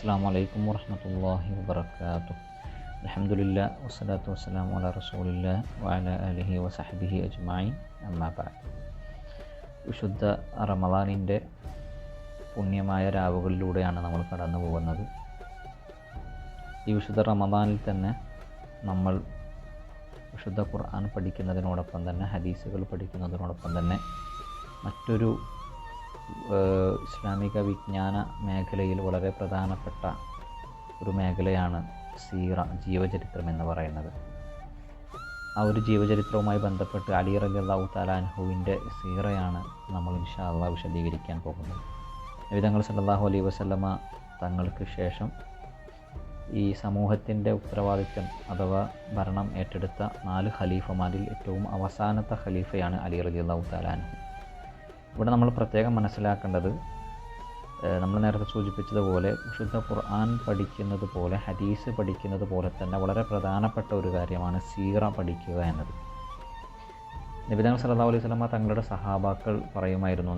അസ്സലാമു അലൈക്കും വറഹ്മത്തുള്ളാഹി വബറകാതുഹു. അൽഹംദുലില്ലാ വസ്സലാത്തു വസ്സലാമു അലാ റസൂലില്ലാ വഅലാ ആലിഹി വസഹ്ബിഹി അജ്മഈൻ. അമ്മാ ബഅദ്. വിശുദ്ധ റമളാനിൻ്റെ പുണ്യമായ രാവുകളിലൂടെയാണ് നമ്മൾ കടന്നു പോകുന്നത്. ഈ വിശുദ്ധ റമളാനിൽ തന്നെ നമ്മൾ വിശുദ്ധ ഖുർആൻ പഠിക്കുന്നതിനോടൊപ്പം തന്നെ ഹദീസുകൾ പഠിക്കുന്നതിനോടൊപ്പം തന്നെ മറ്റൊരു ഇസ്ലാമിക വിജ്ഞാന മേഖലയിൽ വളരെ പ്രധാനപ്പെട്ട ഒരു മേഖലയാണ് സീറ, ജീവചരിത്രം എന്ന് പറയുന്നത്. ആ ഒരു ജീവചരിത്രവുമായി ബന്ധപ്പെട്ട് അലി റളിയല്ലാഹു തആല അൻഹുവിൻ്റെ സീറയാണ് നമ്മൾ ഇൻഷാ അല്ലാഹ് വിശദീകരിക്കാൻ പോകുന്നത്. നബി തങ്ങൾ സല്ലല്ലാഹു അലൈഹി വസല്ലമ തങ്ങൾക്ക് ശേഷം ഈ സമൂഹത്തിൻ്റെ ഉത്തരവാദിത്വം അഥവാ ഭരണം ഏറ്റെടുത്ത 4 ഖലീഫമാരിൽ ഏറ്റവും അവസാനത്തെ ഖലീഫയാണ് അലി റളിയല്ലാഹു തആല അൻഹു. ഇവിടെ നമ്മൾ പ്രത്യേകം മനസ്സിലാക്കേണ്ടത്, നമ്മൾ നേരത്തെ സൂചിപ്പിച്ചതുപോലെ വിശുദ്ധ ഖുർആൻ പഠിക്കുന്നത് പോലെ ഹദീസ് പഠിക്കുന്നത് പോലെ തന്നെ വളരെ പ്രധാനപ്പെട്ട ഒരു കാര്യമാണ് സീറ പഠിക്കുക എന്നത്. നബി തങ്ങൾ സല്ലല്ലാഹു അലൈഹി വസല്ലമ തങ്ങളുടെ സഹാബാക്കൾ പറയുമായിരുന്നു,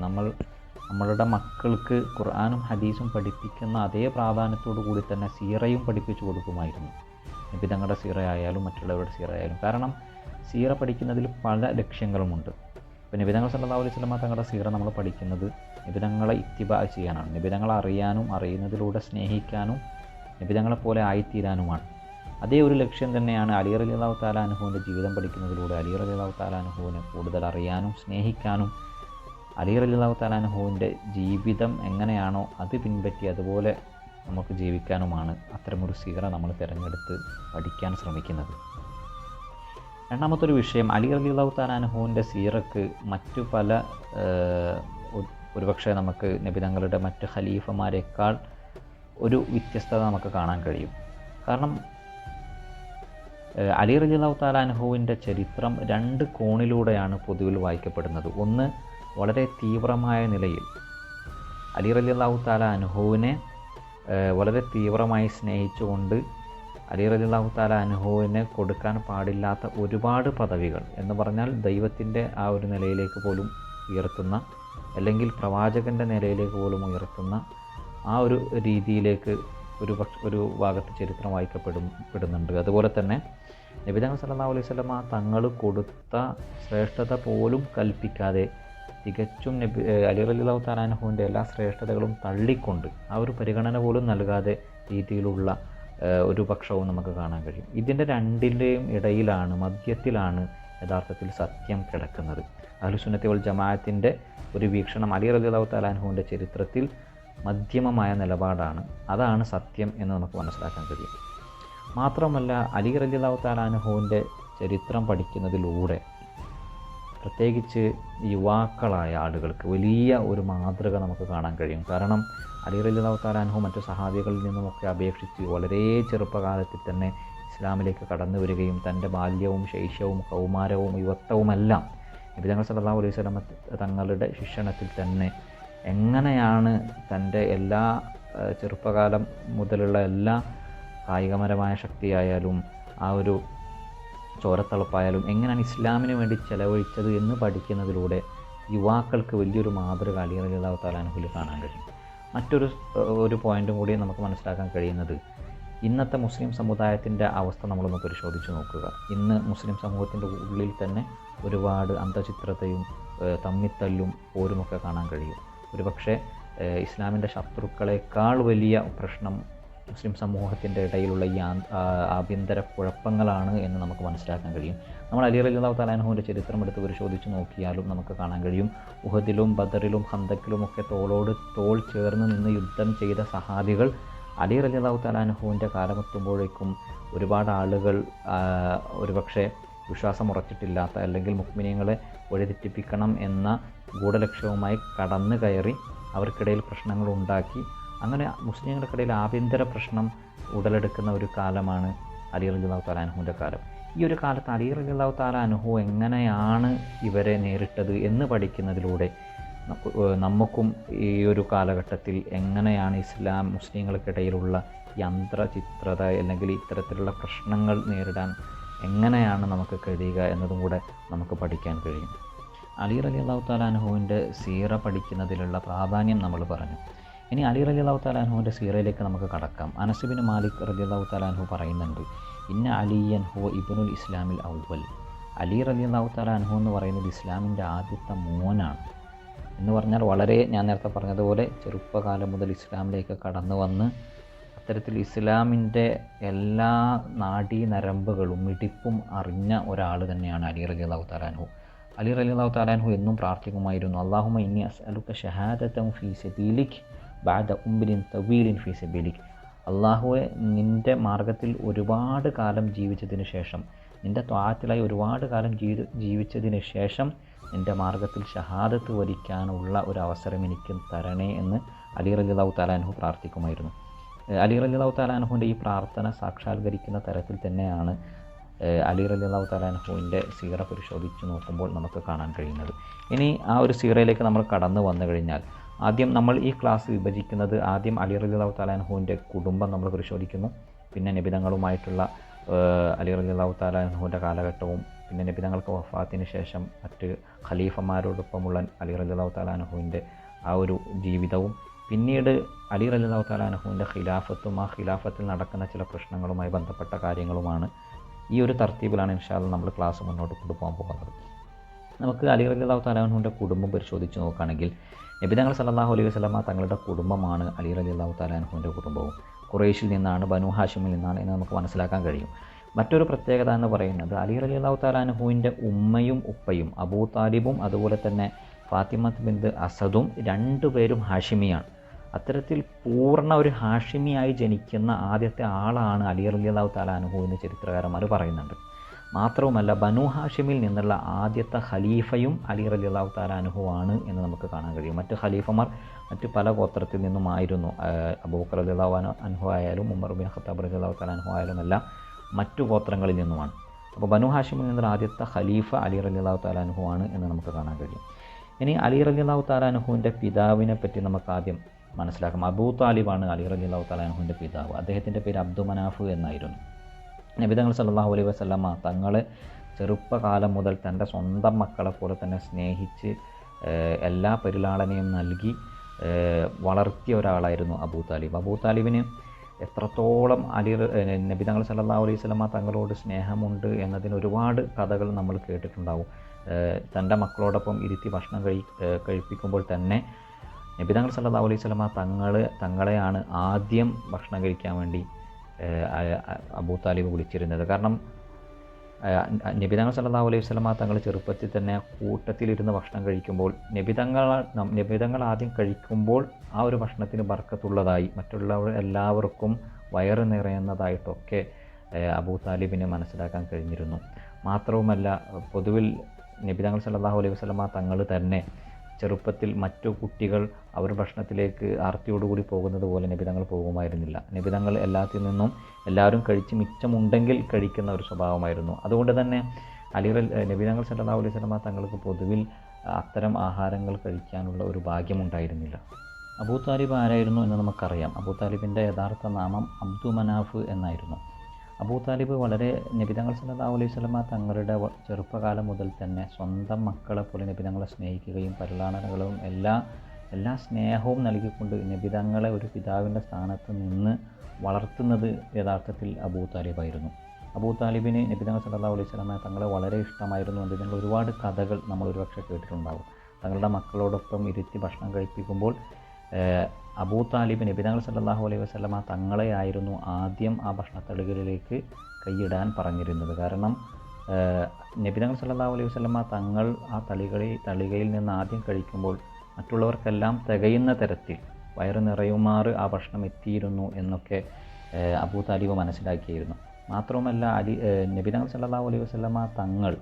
നമ്മളുടെ മക്കൾക്ക് ഖുർആനും ഹദീസും പഠിപ്പിക്കുന്ന അതേ പ്രാധാന്യത്തോടു കൂടി തന്നെ സീറയും പഠിപ്പിച്ചു കൊടുക്കുമായിരുന്നു. നബി തങ്ങളുടെ സീറയായാലും മറ്റുള്ളവരുടെ സീറയായാലും. കാരണം സീറ പഠിക്കുന്നതിൽ പല ലക്ഷ്യങ്ങളുമുണ്ട്. ഇപ്പോൾ നബി തങ്ങൾ സല്ലല്ലാഹു അലൈഹി വസല്ലമ തങ്ങളുടെ സീറ നമ്മൾ പഠിക്കുന്നത് നബി തങ്ങളെ ഇത്തിബാ ചെയ്യാനാണ്, നബി തങ്ങളെ അറിയാനും അറിയുന്നതിലൂടെ സ്നേഹിക്കാനും നബി തങ്ങളെപ്പോലെ ആയിത്തീരാനുമാണ്. അതേ ഒരു ലക്ഷ്യം തന്നെയാണ് അലി റളിയല്ലാഹു തആല അൻഹുവിൻ്റെ ജീവിതം പഠിക്കുന്നതിലൂടെ അലി റളിയല്ലാഹു തആല അൻഹുവിനെ കൂടുതൽ അറിയാനും സ്നേഹിക്കാനും അലി റളിയല്ലാഹു തആല അൻഹുവിൻ്റെ ജീവിതം എങ്ങനെയാണോ അത് പിൻപറ്റി അതുപോലെ നമുക്ക് ജീവിക്കാനുമാണ് അത്തരമൊരു സീറ നമ്മൾ തിരഞ്ഞെടുത്ത് പഠിക്കാൻ ശ്രമിക്കുന്നത്. രണ്ടാമത്തൊരു വിഷയം, അലി റളിയല്ലാഹു തആല അൻഹുവിൻ്റെ സീറക്ക് മറ്റു പല ഒരുപക്ഷെ നമുക്ക് നബി തങ്ങളുടെ മറ്റ് ഖലീഫമാരെക്കാൾ ഒരു വ്യത്യസ്തത നമുക്ക് കാണാൻ കഴിയും. കാരണം അലി റളിയല്ലാഹു തആല അൻഹുവിൻ്റെ ചരിത്രം 2 കോണിലൂടെയാണ് പൊതുവിൽ വായിക്കപ്പെടുന്നത്. ഒന്ന്, വളരെ തീവ്രമായ നിലയിൽ അലി റളിയല്ലാഹു തആല അൻഹുവിനെ വളരെ തീവ്രമായി സ്നേഹിച്ചുകൊണ്ട് അലി റളിയല്ലാഹു തആല അൻഹുവിനെ കൊടുക്കാൻ പാടില്ലാത്ത ഒരുപാട് പദവികൾ എന്ന് പറഞ്ഞാൽ ദൈവത്തിൻ്റെ ആ ഒരു നിലയിലേക്ക് പോലും ഉയർത്തുന്ന, അല്ലെങ്കിൽ പ്രവാചകൻ്റെ നിലയിലേക്ക് പോലും ഉയർത്തുന്ന ആ ഒരു രീതിയിലേക്ക് ഒരു ഭാഗത്ത് ചരിത്രം വായിക്കപ്പെടുന്നുണ്ട്. അതുപോലെ തന്നെ നബി തങ്ങൾ സല്ലല്ലാഹു അലൈഹി വസല്ലമ തങ്ങൾ കൊടുത്ത ശ്രേഷ്ഠത പോലും കൽപ്പിക്കാതെ തികച്ചും അലി റളിയല്ലാഹു തആല അൻഹുവിൻ്റെ എല്ലാ ശ്രേഷ്ഠതകളും തള്ളിക്കൊണ്ട് ആ ഒരു പരിഗണന പോലും നൽകാതെ രീതിയിലുള്ള ഒരു പക്ഷവും നമുക്ക് കാണാൻ കഴിയും. ഇതിൻ്റെ രണ്ടിൻ്റെയും ഇടയിലാണ്, മധ്യത്തിലാണ് യഥാർത്ഥത്തിൽ സത്യം കിടക്കുന്നത്. അഹ്ലുസുന്നത്തി വൽ ജമാഅത്തിൻ്റെ ഒരു വീക്ഷണം അലി റളിയല്ലാഹു തആല അൻഹുവിൻ്റെ ചരിത്രത്തിൽ മധ്യമമായ നിലപാടാണ്, അതാണ് സത്യം എന്ന് നമുക്ക് മനസ്സിലാക്കാൻ കഴിയും. മാത്രമല്ല അലി റളിയല്ലാഹു തആല അൻഹുവിൻ്റെ ചരിത്രം പഠിക്കുന്നതിലൂടെ പ്രത്യേകിച്ച് യുവാക്കളായ ആളുകൾക്ക് വലിയ ഒരു മാതൃക നമുക്ക് കാണാൻ കഴിയും. കാരണം അലി റളിയല്ലാഹു തആല അൻഹു മറ്റു സഹാബികളിൽ നിന്നുമൊക്കെ അപേക്ഷിച്ച് വളരെ ചെറുപ്പകാലത്തിൽ തന്നെ ഇസ്ലാമിലേക്ക് കടന്നു വരികയും തൻ്റെ ബാല്യവും ശൈശവവും കൗമാരവും യുവത്വവുമെല്ലാം നബി തങ്ങൾ സല്ലല്ലാഹു അലൈഹി വസല്ലം തങ്ങളുടെ ശിക്ഷണത്തിൽ തന്നെ എങ്ങനെയാണ് തൻ്റെ എല്ലാ ചെറുപ്പകാലം മുതലുള്ള എല്ലാ കായികപരമായ ശക്തിയായാലും ആ ഒരു ചോരത്തളപ്പായാലും എങ്ങനെയാണ് ഇസ്ലാമിന് വേണ്ടി ചെലവഴിച്ചത് എന്ന് പഠിക്കുന്നതിലൂടെ യുവാക്കൾക്ക് വലിയൊരു മാതൃക അലി റളിയല്ലാഹു തആല അൻഹുവിൽ കാണാൻ കഴിയും. മറ്റൊരു പോയിൻറ്റും കൂടി നമുക്ക് മനസ്സിലാക്കാൻ കഴിയുന്നത്, ഇന്നത്തെ മുസ്ലിം സമുദായത്തിൻ്റെ അവസ്ഥ നമ്മളൊന്ന് പരിശോധിച്ച് നോക്കുക. ഇന്ന് മുസ്ലിം സമൂഹത്തിൻ്റെ ഉള്ളിൽ തന്നെ ഒരുപാട് അന്തചിത്രതയും തമ്മിത്തല്ലും പോരുമൊക്കെ കാണാൻ കഴിയും. ഒരുപക്ഷെ ഇസ്ലാമിൻ്റെ ശത്രുക്കളെക്കാൾ വലിയ പ്രശ്നം മുസ്ലിം സമൂഹത്തിൻ്റെ ഇടയിലുള്ള ഈ ആഭ്യന്തര കുഴപ്പങ്ങളാണ് എന്ന് നമുക്ക് മനസ്സിലാക്കാൻ കഴിയും. നമ്മൾ അലി റളിയല്ലാഹു തആല അൻഹുവിൻ്റെ ചരിത്രം എടുത്ത് പരിശോധിച്ച് നോക്കിയാലും നമുക്ക് കാണാൻ കഴിയും, ഉഹദിലും ബദറിലും ഖന്തക്കിലുമൊക്കെ തോളോട് തോൾ ചേർന്ന് നിന്ന് യുദ്ധം ചെയ്ത സഹാബികൾ അലി റളിയല്ലാഹു തആല അൻഹുവിൻ്റെ കാലമെത്തുമ്പോഴേക്കും ഒരുപാട് ആളുകൾ ഒരുപക്ഷെ വിശ്വാസം ഉറച്ചിട്ടില്ലാത്ത, അല്ലെങ്കിൽ മുഅ്മിനീങ്ങളെ വഴിതെറ്റിപ്പിക്കണം എന്ന ഗൂഢലക്ഷ്യവുമായി കടന്നു കയറി അവർക്കിടയിൽ പ്രശ്നങ്ങൾ ഉണ്ടാക്കി, അങ്ങനെ മുസ്ലിങ്ങൾക്കിടയിൽ ആഭ്യന്തര പ്രശ്നം ഉടലെടുക്കുന്ന ഒരു കാലമാണ് അലി റളിയല്ലാഹു തആല അൻഹുവിൻ്റെ കാലം. ഈ ഒരു കാലത്ത് അലി റളിയല്ലാഹു തആല അൻഹു എങ്ങനെയാണ് ഇവരെ നേരിട്ടത് എന്ന് പഠിക്കുന്നതിലൂടെ നമുക്കും ഈ ഒരു കാലഘട്ടത്തിൽ എങ്ങനെയാണ് ഇസ്ലാം മുസ്ലിങ്ങൾക്കിടയിലുള്ള യന്ത്രചിത്രത അല്ലെങ്കിൽ ഇത്തരത്തിലുള്ള പ്രശ്നങ്ങൾ നേരിടാൻ എങ്ങനെയാണ് നമുക്ക് കഴിയുക എന്നതും കൂടെ നമുക്ക് പഠിക്കാൻ കഴിയും. അലി റളിയല്ലാഹു തആല അൻഹുവിൻ്റെ സീറ പഠിക്കുന്നതിലുള്ള പ്രാധാന്യം നമ്മൾ പറഞ്ഞു. ഇനി അലി റളിയല്ലാഹു തആല അൻഹുവിൻ്റെ സീറയിലേക്ക് നമുക്ക് കടക്കാം. അനസ് ബിൻ മാലിക് റളിയല്ലാഹു തആല അൻഹു പറയുന്നുണ്ട്, ഇന്ന അലിയൻ ഹുവ ഇബ്നുൽ ഇസ്ലാമിൽ അവ്വൽ. അലി റളിയല്ലാഹു തആല അൻഹു എന്ന് പറയുന്നത് ഇസ്ലാമിൻ്റെ ആദ്യത്തെ മോനാണ്. എന്ന് പറഞ്ഞാൽ വളരെ, ഞാൻ നേരത്തെ പറഞ്ഞതുപോലെ ചെറുപ്പകാലം മുതൽ ഇസ്ലാമിലേക്ക് കടന്നു വന്ന് അത്തരത്തിൽ ഇസ്ലാമിൻ്റെ എല്ലാ നാഡീ നരമ്പുകളും മിടിപ്പും അറിഞ്ഞ ഒരാൾ തന്നെയാണ് അലി റളിയല്ലാഹു തആല അൻഹു. അലി റളിയല്ലാഹു തആല അൻഹു എന്നും പ്രാർത്ഥിക്കുമായിരുന്നു, അല്ലാഹുമ്മ ഇന്നി അസ്അലുക ഷഹാദതൻ ഫീ സബീലിക് ബഅദ ഉംരിൻ തവീലിൻ ഫീ സബീലിക്. അല്ലാഹുവെ, നിൻ്റെ മാർഗത്തിൽ ഒരുപാട് കാലം ജീവിച്ചതിന് ശേഷം, നിൻ്റെ ത്വാഅത്തിലായി ഒരുപാട് കാലം ജീവിച്ചതിന് ശേഷം നിൻ്റെ മാർഗത്തിൽ ഷഹാദത്ത് വരിക്കാനുള്ള ഒരു അവസരം എനിക്ക് തരണേ എന്ന് അലി റളിയല്ലാഹു തആല അൻഹു പ്രാർത്ഥിക്കുമായിരുന്നു. അലി റളിയല്ലാഹു തആല അൻഹുവിൻ്റെ ഈ പ്രാർത്ഥന സാക്ഷാത്കരിക്കുന്ന തരത്തിൽ തന്നെയാണ് അലി റളിയല്ലാഹു തആല അൻഹുവിൻ്റെ സീറ പരിശോധിച്ച് നോക്കുമ്പോൾ നമുക്ക് കാണാൻ കഴിയുന്നത്. ഇനി ആ ഒരു സീറയിലേക്ക് നമ്മൾ കടന്നു വന്നു കഴിഞ്ഞാൽ, ആദ്യം നമ്മൾ ഈ ക്ലാസ് വിഭജിക്കുന്നത്, ആദ്യം അലി റളിയല്ലാഹു തആല അൻഹുവിൻ്റെ കുടുംബം നമ്മൾ പരിശോധിക്കുന്നു, പിന്നെ നബിതങ്ങളുമായിട്ടുള്ള അലി റളിയല്ലാഹു തആല അൻഹുവിൻ്റെ കാലഘട്ടവും, പിന്നെ നബിതങ്ങൾക്ക് വഫാത്തിന് ശേഷം മറ്റ് ഖലീഫമാരോടൊപ്പമുള്ള അലി റളിയല്ലാഹു തആല അൻഹുവിൻ്റെ ആ ഒരു ജീവിതവും, പിന്നീട് അലി റളിയല്ലാഹു തആല അൻഹുവിൻ്റെ ഖിലാഫത്തും ആ ഖിലാഫത്തിൽ നടക്കുന്ന ചില പ്രശ്നങ്ങളുമായി ബന്ധപ്പെട്ട കാര്യങ്ങളുമാണ്. ഈ ഒരു തർത്തീബിലാണ് ഇൻഷാ അല്ലാഹ് നമ്മൾ ക്ലാസ് മുന്നോട്ട് കൊണ്ടുപോകാൻ പോകുന്നത്. നമുക്ക് അലി റളിയല്ലാഹു തആല അൻഹുവിൻ്റെ കുടുംബം പരിശോധിച്ച് നോക്കുകയാണെങ്കിൽ, നബി തങ്ങൾ സല്ലല്ലാഹു അലൈഹി വസല്ലമ തങ്ങളുടെ കുടുംബമാണ് അലി റളിയല്ലാഹു തആല അൻഹുവിൻ്റെ കുടുംബവും. ഖുറൈശിൽ നിന്നാണ്, ബനു ഹാഷിമിൽ നിന്നാണ് എന്ന് നമുക്ക് മനസ്സിലാക്കാൻ കഴിയും. മറ്റൊരു പ്രത്യേകത എന്ന് പറയുന്നത്, അലി റളിയല്ലാഹു തആല അൻഹുവിൻ്റെ ഉമ്മയും ഉപ്പയും അബൂ താലിബും അതുപോലെ തന്നെ ഫാത്തിമത്ത് ബിൻത് അസദും രണ്ടുപേരും ഹാഷിമിയാണ്. അത്തരത്തിൽ പൂർണ്ണ ഒരു ഹാഷിമിയായി ജനിക്കുന്ന ആദ്യത്തെ ആളാണ് അലി റളിയല്ലാഹു തആല അൻഹു എന്ന് ചരിത്രകാരന്മാർ പറയുന്നുണ്ട്. മാത്രവുമല്ല, ബനു ഹാഷിമിൽ നിന്നുള്ള ആദ്യത്തെ ഖലീഫയും അലി റളിയല്ലാഹു തആല അൻഹു ആണ് എന്ന് നമുക്ക് കാണാൻ കഴിയും. മറ്റ് ഖലീഫമാർ മറ്റ് പല ഗോത്രത്തിൽ നിന്നുമായിരുന്നു. അബൂബക്കർ റളിയല്ലാഹു അൻഹു ആയാലും ഉമർ ബിൻ ഖത്താബ് റളിയല്ലാഹു തആല അൻഹു ആയാലും എല്ലാം മറ്റു ഗോത്രങ്ങളിൽ നിന്നുമാണ്. അപ്പോൾ ബനു ഹാഷിമിൽ നിന്നുള്ള ആദ്യത്തെ ഖലീഫ അലി റളിയല്ലാഹു തആല അൻഹു ആണ് എന്ന് നമുക്ക് കാണാൻ കഴിയും. ഇനി അലി റളിയല്ലാഹു തആല അൻഹുവിൻ്റെ പിതാവിനെ പറ്റി നമുക്ക് ആദ്യം മനസ്സിലാക്കാം. അബൂ താലിബാണ് അലി റളിയല്ലാഹു തആല അൻഹുവിൻ്റെ പിതാവ്. അദ്ദേഹത്തിൻ്റെ പേര് അബ്ദുമനാഫ് എന്നായിരുന്നു. നബി തങ്ങൾ സല്ലല്ലാഹു അലൈഹി വസല്ലമ തങ്ങളെ ചെറുപ്പകാലം മുതൽ തൻ്റെ സ്വന്തം മക്കളെ പോലെ തന്നെ സ്നേഹിച്ച് എല്ലാ പരിലാളനയും നൽകി വളർത്തിയ ഒരാളായിരുന്നു അബൂ താലിബ്. അബൂ താലിബിന് എത്രത്തോളം നബി തങ്ങൾ സല്ലല്ലാഹു അലൈഹി വസല്ലമ തങ്ങളോട് സ്നേഹമുണ്ട് എന്നതിന് ഒരുപാട് കഥകൾ നമ്മൾ കേട്ടിട്ടുണ്ടാവും. തൻ്റെ മക്കളോടൊപ്പം ഇരുത്തി ഭക്ഷണം കഴിപ്പിക്കുമ്പോൾ തന്നെ നബി തങ്ങൾ സല്ലല്ലാഹു അലൈഹി വസല്ലമ തങ്ങളെയാണ് ആദ്യം ഭക്ഷണം കഴിക്കാൻ വേണ്ടി അബൂ താലിബ് വിളിച്ചിരുന്നത്. കാരണം നബി തങ്ങൾ സല്ലല്ലാഹു അലൈഹി വസല്ലമ തങ്ങൾ ചെറുപ്പത്തിൽ തന്നെ കൂട്ടത്തിലിരുന്ന് ഭക്ഷണം കഴിക്കുമ്പോൾ നബി തങ്ങൾ ആദ്യം കഴിക്കുമ്പോൾ ആ ഒരു ഭക്ഷണത്തിന് ബർക്കത്തുള്ളതായി, മറ്റുള്ളവർ എല്ലാവർക്കും വയറ് നിറയുന്നതായിട്ടൊക്കെ അബൂ താലിബിന് മനസ്സിലാക്കാൻ കഴിഞ്ഞിരുന്നു. മാത്രവുമല്ല, പൊതുവിൽ നബി തങ്ങൾ സല്ലല്ലാഹു അലൈഹി വസല്ലമ തങ്ങൾ തന്നെ ചെറുപ്പത്തിൽ മറ്റു കുട്ടികൾ അവർ ഭക്ഷണത്തിലേക്ക് ആർത്തിയോടുകൂടി പോകുന്നത് പോലെ നബി തങ്ങൾ പോകുമായിരുന്നില്ല. നബി തങ്ങൾ എല്ലാവരും കഴിച്ച് മിച്ചമുണ്ടെങ്കിൽ കഴിക്കുന്ന ഒരു സ്വഭാവമായിരുന്നു. അതുകൊണ്ട് തന്നെ നബി തങ്ങൾ സല്ലല്ലാഹു അലൈഹി വസല്ലമ തങ്ങൾക്ക് പൊതുവിൽ അത്തരം ആഹാരങ്ങൾ കഴിക്കാനുള്ള ഒരു ഭാഗ്യമുണ്ടായിരുന്നില്ല. അബൂ താലിബ് ആരായിരുന്നു എന്ന് നമുക്കറിയാം. അബൂ താലിബിൻ്റെ യഥാർത്ഥ നാമം അബ്ദു മനാഫ് എന്നായിരുന്നു. അബൂ താലിബ് വളരെ നബി തങ്ങൾ സല്ലല്ലാഹു അലൈഹി വസല്ലമ തങ്ങളുടെ ചെറുപ്പകാലം മുതൽ തന്നെ സ്വന്തം മക്കളെ പോലെ നബി തങ്ങളെ സ്നേഹിക്കുകയും പരിലാളനകളും എല്ലാ സ്നേഹവും നൽകിക്കൊണ്ട് നബി തങ്ങളെ ഒരു പിതാവിൻ്റെ സ്ഥാനത്ത് നിന്ന് വളർത്തുന്നത് യഥാർത്ഥത്തിൽ അബൂ താലിബായിരുന്നു. അബൂ താലിബിന് നബി തങ്ങൾ സല്ലല്ലാഹു അലൈഹി വസല്ലമ തങ്ങളെ വളരെ ഇഷ്ടമായിരുന്നു. അതിനുള്ള ഒരുപാട് കഥകൾ നമ്മൾ ഒരുപക്ഷെ കേട്ടിട്ടുണ്ടാകും. തങ്ങളുടെ മക്കളോടൊപ്പം ഇരുത്തി ഭക്ഷണം കഴിപ്പിക്കുമ്പോൾ അബൂ താലിബ് നബി തങ്ങൾ സല്ലല്ലാഹു അലൈഹി വസല്ലമ തങ്ങളെയായിരുന്നു ആദ്യം ആ ഭക്ഷണത്തളികളിലേക്ക് കൈയിടാൻ പറഞ്ഞിരുന്നത്. കാരണം നബി തങ്ങൾ സല്ലല്ലാഹു അലൈഹി വസല്ലമ തങ്ങൾ ആ തളികയിൽ നിന്ന് ആദ്യം കഴിക്കുമ്പോൾ മറ്റുള്ളവർക്കെല്ലാം തികയുന്ന തരത്തിൽ വയറ് നിറയുമാറ് ആ ഭക്ഷണം എത്തിയിരുന്നു എന്നൊക്കെ അബൂ താലിബ് മനസ്സിലാക്കിയിരുന്നു. മാത്രവുമല്ല, നബി തങ്ങൾ സല്ലല്ലാഹു അലൈഹി വസല്ലമ തങ്ങൾ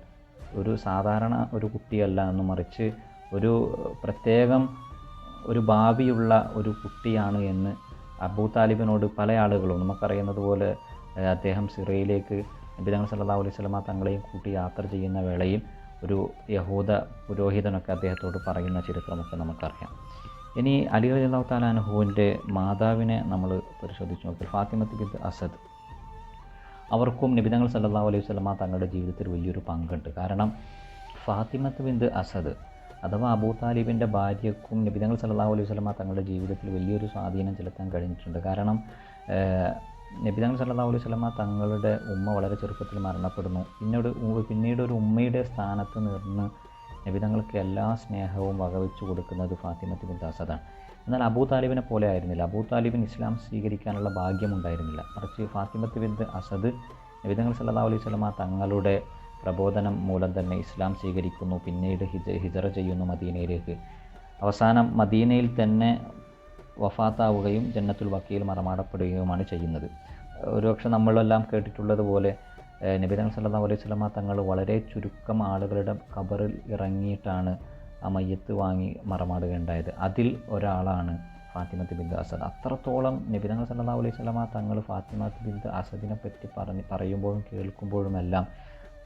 ഒരു സാധാരണ ഒരു കുട്ടിയല്ല എന്ന് മറിച്ച് ഒരു പ്രത്യേകം ഒരു ഭാവിയുള്ള ഒരു കുട്ടിയാണ് എന്ന് അബൂ താലിബിനോട് പല ആളുകളും, നമുക്കറിയുന്നത് പോലെ അദ്ദേഹം സിറിയയിലേക്ക് നബി തങ്ങൾ സല്ലല്ലാഹു അലൈഹി വസല്ലമ തങ്ങളെയും കൂട്ടി യാത്ര ചെയ്യുന്ന വേളയിൽ ഒരു യഹൂദ പുരോഹിതനൊക്കെ അദ്ദേഹത്തോട് പറയുന്ന ചരിത്രമൊക്കെ നമുക്കറിയാം. ഇനി അലി റളിയല്ലാഹു തആല അൻഹുവിൻ്റെ മാതാവിനെ നമ്മൾ പരിശോധിച്ച് നോക്കിയാൽ ഫാത്തിമത്ത് ബിൻത് അസദ്, അവർക്കും നബി തങ്ങൾ സല്ലല്ലാഹു അലൈഹി വസല്ലമ തങ്ങളുടെ ജീവിതത്തിൽ വലിയൊരു പങ്കുണ്ട്. കാരണം ഫാത്തിമത്ത് ബിൻത് അസദ് അഥവാ അബൂ താലിബിൻ്റെ ഭാര്യക്കും നബി തങ്ങൾ സല്ലല്ലാഹു അലൈഹി വസല്ലമ തങ്ങളുടെ ജീവിതത്തിൽ വലിയൊരു സ്വാധീനം ചെലുത്താൻ കഴിഞ്ഞിട്ടുണ്ട്. കാരണം നബി തങ്ങൾ സല്ലല്ലാഹു അലൈഹി വസല്ലമ തങ്ങളുടെ ഉമ്മ വളരെ ചെറുപ്പത്തിൽ മരണപ്പെടുന്നു. പിന്നീട് ഒരു ഉമ്മയുടെ സ്ഥാനത്ത് നിന്ന് നബി തങ്ങൾക്ക് എല്ലാ സ്നേഹവും വകവെച്ചു കൊടുക്കുന്നത് ഫാത്തിമത്ത് ബിൻത് അസദാണ്. എന്നാൽ അബൂ താലിബിനെ പോലെ ആയിരുന്നില്ല. അബൂ താലിബിന് ഇസ്ലാം സ്വീകരിക്കാനുള്ള ഭാഗ്യമുണ്ടായിരുന്നില്ല. മറിച്ച് ഫാത്തിമത്ത് ബിൻത് അസദ് നബി തങ്ങൾ സല്ലല്ലാഹു അലൈഹി വസല്ലമ തങ്ങളുടെ പ്രബോധനം മൂലം തന്നെ ഇസ്ലാം സ്വീകരിക്കുന്നു. പിന്നീട് ഹിജറ ചെയ്യുന്നു മദീനയിലേക്ക്. അവസാനം മദീനയിൽ തന്നെ വഫാത്താവുകയും ജന്നത്തുൽ ബഖീൽ മറമാടപ്പെടുകയുമാണ് ചെയ്യുന്നത്. ഒരുപക്ഷെ നമ്മളെല്ലാം കേട്ടിട്ടുള്ളതുപോലെ നബി തങ്ങൾ സല്ലല്ലാഹു അലൈഹി വസല്ലമ തങ്ങൾ വളരെ ചുരുക്കം ആളുകളുടെ ഖബറിൽ ഇറങ്ങിയിട്ടാണ് ആ മയ്യത്ത് വാങ്ങി മറമാടുകയുണ്ടായത്. അതിൽ ഒരാളാണ് ഫാത്തിമത്ത് ബിൻത് അസദ്. അത്രത്തോളം നബി തങ്ങൾ സല്ലല്ലാഹു അലൈഹി വസല്ലമ തങ്ങൾ ഫാത്തിമത്ത് ബിൻത് അസദിനെ പറ്റി പറയുമ്പോഴും കേൾക്കുമ്പോഴുമെല്ലാം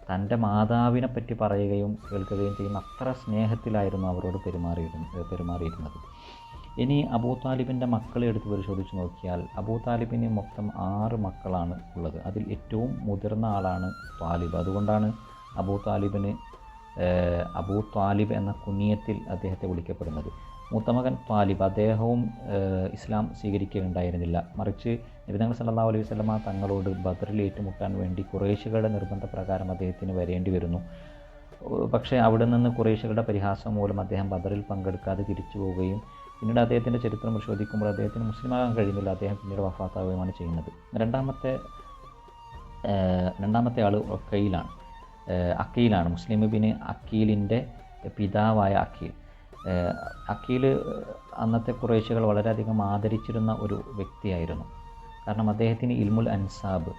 തൻ്റെ മാതാവിനെ പറ്റി പറയുകയും കേൾക്കുകയും ചെയ്യുന്ന അത്ര സ്നേഹത്തിലായിരുന്നു അവരോട് പെരുമാറിയിരുന്നത്. ഇനി അബൂ താലിബിൻ്റെ മക്കളെ എടുത്ത് പരിശോധിച്ച് നോക്കിയാൽ അബൂ താലിബിന് മൊത്തം 6 മക്കളാണ് ഉള്ളത്. അതിൽ ഏറ്റവും മുതിർന്ന ആളാണ് ത്വാലിബ്. അതുകൊണ്ടാണ് അബൂ ത്വാലിബ് എന്ന കുനിയത്തിൽ അദ്ദേഹത്തെ വിളിക്കപ്പെടുന്നത്. മൂത്ത മകൻ ത്വാലിബ്, അദ്ദേഹവും ഇസ്ലാം സ്വീകരിക്കുകയുണ്ടായിരുന്നില്ല. മറിച്ച് നബി തങ്ങൾ സല്ലല്ലാഹു അലൈഹി വസല്ലമ തങ്ങളോട് ബദറിൽ ഏറ്റുമുട്ടാൻ വേണ്ടി ഖുറൈശികളുടെ നിർബന്ധപ്രകാരം അദ്ദേഹത്തിന് വരേണ്ടി വരുന്നു. പക്ഷേ അവിടെ നിന്ന് ഖുറൈശികളുടെ പരിഹാസം മൂലം അദ്ദേഹം ബദറിൽ പങ്കെടുക്കാതെ തിരിച്ചു പോവുകയും പിന്നീട് അദ്ദേഹത്തിൻ്റെ ചരിത്രം പരിശോധിക്കുമ്പോൾ അദ്ദേഹത്തിന് മുസ്ലിമാകാൻ കഴിയുന്നില്ല. അദ്ദേഹം പിന്നീട് വഫാത്താവുകയുമാണ് ചെയ്യുന്നത്. രണ്ടാമത്തെ ആൾ അക്കീലാണ്. മുസ്ലിം ബിൻ അക്കീലിൻ്റെ പിതാവായ അക്കീൽ അന്നത്തെ ഖുറൈശികൾ വളരെയധികം ആദരിച്ചിരുന്ന ഒരു വ്യക്തിയായിരുന്നു. കാരണം അദ്ദേഹത്തിന് ഇൽമുൽ അൻസാബ്,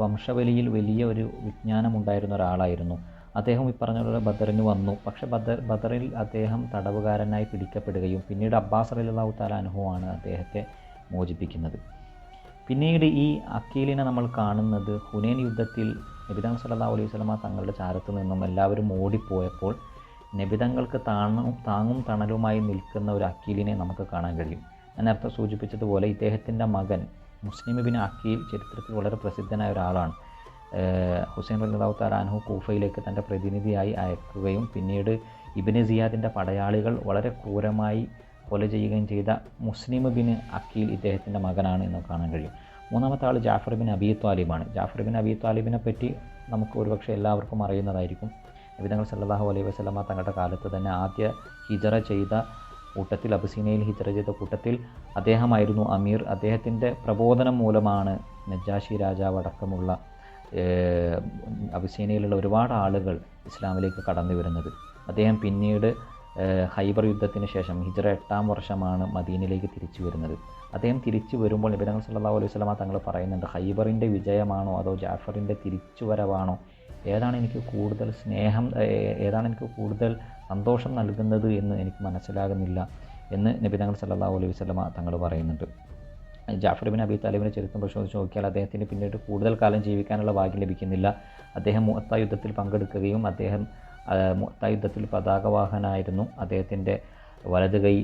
വംശവലിയിൽ വലിയ ഒരു വിജ്ഞാനമുണ്ടായിരുന്ന ഒരാളായിരുന്നു. അദ്ദേഹം ഈ പറഞ്ഞ ബദറിന് വന്നു. പക്ഷേ ബദറിൽ അദ്ദേഹം തടവുകാരനായി പിടിക്കപ്പെടുകയും പിന്നീട് അബ്ബാസ് റളിയല്ലാഹു തആല അൻഹു ആണ് അദ്ദേഹത്തെ മോചിപ്പിക്കുന്നത്. പിന്നീട് ഈ അക്കീലിനെ നമ്മൾ കാണുന്നത് ഹുനൈൻ യുദ്ധത്തിൽ നബി തങ്ങൾ സല്ലല്ലാഹു അലൈഹി വസല്ലമ തങ്ങളുടെ ചാരത്ത് നിന്നും എല്ലാവരും ഓടിപ്പോയപ്പോൾ നബി തങ്ങൾക്ക് താങ്ങും തണലുമായി നിൽക്കുന്ന ഒരു അക്കീലിനെ നമുക്ക് കാണാൻ കഴിയും. ഞാൻ നേരത്തെ സൂചിപ്പിച്ചതുപോലെ ഇദ്ദേഹത്തിൻ്റെ മകൻ മുസ്ലിം ബിൻ അക്കീൽ ചരിത്രത്തിൽ വളരെ പ്രസിദ്ധനായ ഒരാളാണ്. ഹുസൈൻ റളിയല്ലാഹു തആല അൻഹു കൂഫയിലേക്ക് തൻ്റെ പ്രതിനിധിയായി അയക്കുകയും പിന്നീട് ഇബ്നു സിയാദിൻ്റെ പടയാളികൾ വളരെ ക്രൂരമായി കൊല ചെയ്യുകയും ചെയ്ത മുസ്ലിം ബിൻ അക്കീൽ ഇദ്ദേഹത്തിൻ്റെ മകനാണ് എന്ന് കാണാൻ കഴിയും. മൂന്നാമത്തെ ആൾ ജാഫർ ബിൻ അബീ ത്വാലിബാണ്. ജാഫർ ബിൻ അബീ ത്വാലിബിനെ പറ്റി നമുക്ക് ഒരുപക്ഷെ എല്ലാവർക്കും അറിയുന്നതായിരിക്കും. നബി തങ്ങൾ സല്ലല്ലാഹു അലൈഹി വസല്ലമ തങ്ങളുടെ കാലത്ത് തന്നെ ആദ്യ ഹിജറ ചെയ്ത കൂട്ടത്തിൽ, അബസീനയിൽ ഹിജറ ചെയ്ത കൂട്ടത്തിൽ അദ്ദേഹമായിരുന്നു അമീർ. അദ്ദേഹത്തിൻ്റെ പ്രബോധനം മൂലമാണ് നജാഷി രാജാവ് അടക്കമുള്ള അബസീനയിലുള്ള ഒരുപാട് ആളുകൾ ഇസ്ലാമിലേക്ക് കടന്നു വരുന്നത്. അദ്ദേഹം പിന്നീട് ഖൈബർ യുദ്ധത്തിന് ശേഷം ഹിജറ 8-ാം വർഷമാണ് മദീനയിലേക്ക് തിരിച്ചു വരുന്നത്. അദ്ദേഹം തിരിച്ചു വരുമ്പോൾ നബി തങ്ങൾ സല്ലല്ലാഹു അലൈഹി വസല്ലമ തങ്ങൾ പറയുന്നുണ്ട്, ഖൈബറിൻ്റെ വിജയമാണോ അതോ ജാഫറിൻ്റെ തിരിച്ചുവരവാണോ, ഏതാണ് എനിക്ക് കൂടുതൽ സന്തോഷം നൽകുന്നത് എന്ന് എനിക്ക് മനസ്സിലാകുന്നില്ല എന്ന് നബി തങ്ങൾ സല്ലല്ലാഹു അലൈഹി വസല്ലമ തങ്ങൾ പറയുന്നുണ്ട്. ജാഫർ ബിൻ അബീ താലിബിൻ്റെ ചരിത്രം പരിശോധിച്ച് നോക്കിയാൽ അദ്ദേഹത്തിന് പിന്നീട് കൂടുതൽ കാലം ജീവിക്കാനുള്ള ഭാഗ്യം ലഭിക്കുന്നില്ല. അദ്ദേഹം മുഅത്ത യുദ്ധത്തിൽ പങ്കെടുക്കുകയും അദ്ദേഹം മുഅത്ത യുദ്ധത്തിൽ പതാകവാഹനായിരുന്നു. അദ്ദേഹത്തിൻ്റെ വലത് കൈ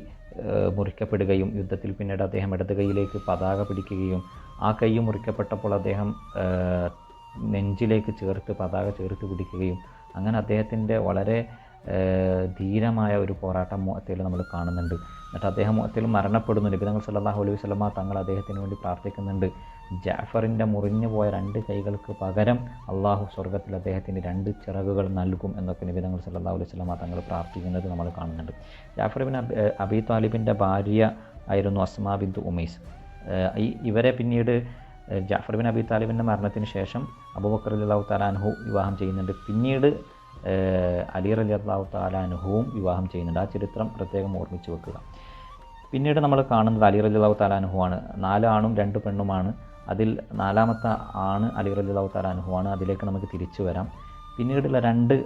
മുറിക്കപ്പെടുകയും യുദ്ധത്തിൽ പിന്നീട് അദ്ദേഹം ഇടത് കൈയിലേക്ക് പതാക പിടിക്കുകയും ആ കൈ മുറിക്കപ്പെട്ടപ്പോൾ അദ്ദേഹം നെഞ്ചിലേക്ക് പതാക ചേർത്ത് പിടിക്കുകയും അങ്ങനെ അദ്ദേഹത്തിൻ്റെ വളരെ ധീരമായ ഒരു പോരാട്ടം മുഅത്തയിൽ നമ്മൾ കാണുന്നുണ്ട്. എന്നിട്ട് അദ്ദേഹം മുഅത്തയിൽ മരണപ്പെടുന്നു. നബി തങ്ങൾ സല്ലല്ലാഹു അലൈഹി വസല്ലമ തങ്ങൾ അദ്ദേഹത്തിന് വേണ്ടി പ്രാർത്ഥിക്കുന്നുണ്ട്. ജാഫറിൻ്റെ മുറിഞ്ഞു പോയ 2 കൈകൾക്ക് പകരം അള്ളാഹു സ്വർഗ്ഗത്തിൽ അദ്ദേഹത്തിന് 2 ചിറകുകൾ നൽകും എന്നൊക്കെ നബി തങ്ങൾ സല്ലല്ലാഹു അലൈഹി വസല്ലമ തങ്ങൾ പ്രാർത്ഥിക്കുന്നത് നമ്മൾ കാണുന്നുണ്ട്. ജാഫർ ബിൻ അബീ ത്വാലിബിൻ്റെ ഭാര്യ ആയിരുന്നു അസ്മാ ബിൻത് ഉമൈസ്. ഇവരെ പിന്നീട് ജാഫർ ബിൻ അബീ താലിബിൻ്റെ മരണത്തിന് ശേഷം അബൂബക്കർ റളിയല്ലാഹു തആല അൻഹു വിവാഹം ചെയ്യുന്നുണ്ട്. പിന്നീട് അലി റളിയല്ലാഹു തആല അൻഹുവും വിവാഹം ചെയ്യുന്നുണ്ട്. ആ ചരിത്രം പ്രത്യേകം ഓർമ്മിച്ച് വെക്കുക. പിന്നീട് നമ്മൾ കാണുന്നത് അലി റളിയല്ലാഹു തആല അൻഹുവാണ്. 4 ആണും 2 പെണ്ണുമാണ്. അതിൽ 4ാമത്തെ ആണ് അലി റളിയല്ലാഹു തആല അൻഹുവാണ്. അതിലേക്ക് നമുക്ക് തിരിച്ചു വരാം. പിന്നീടുള്ള 2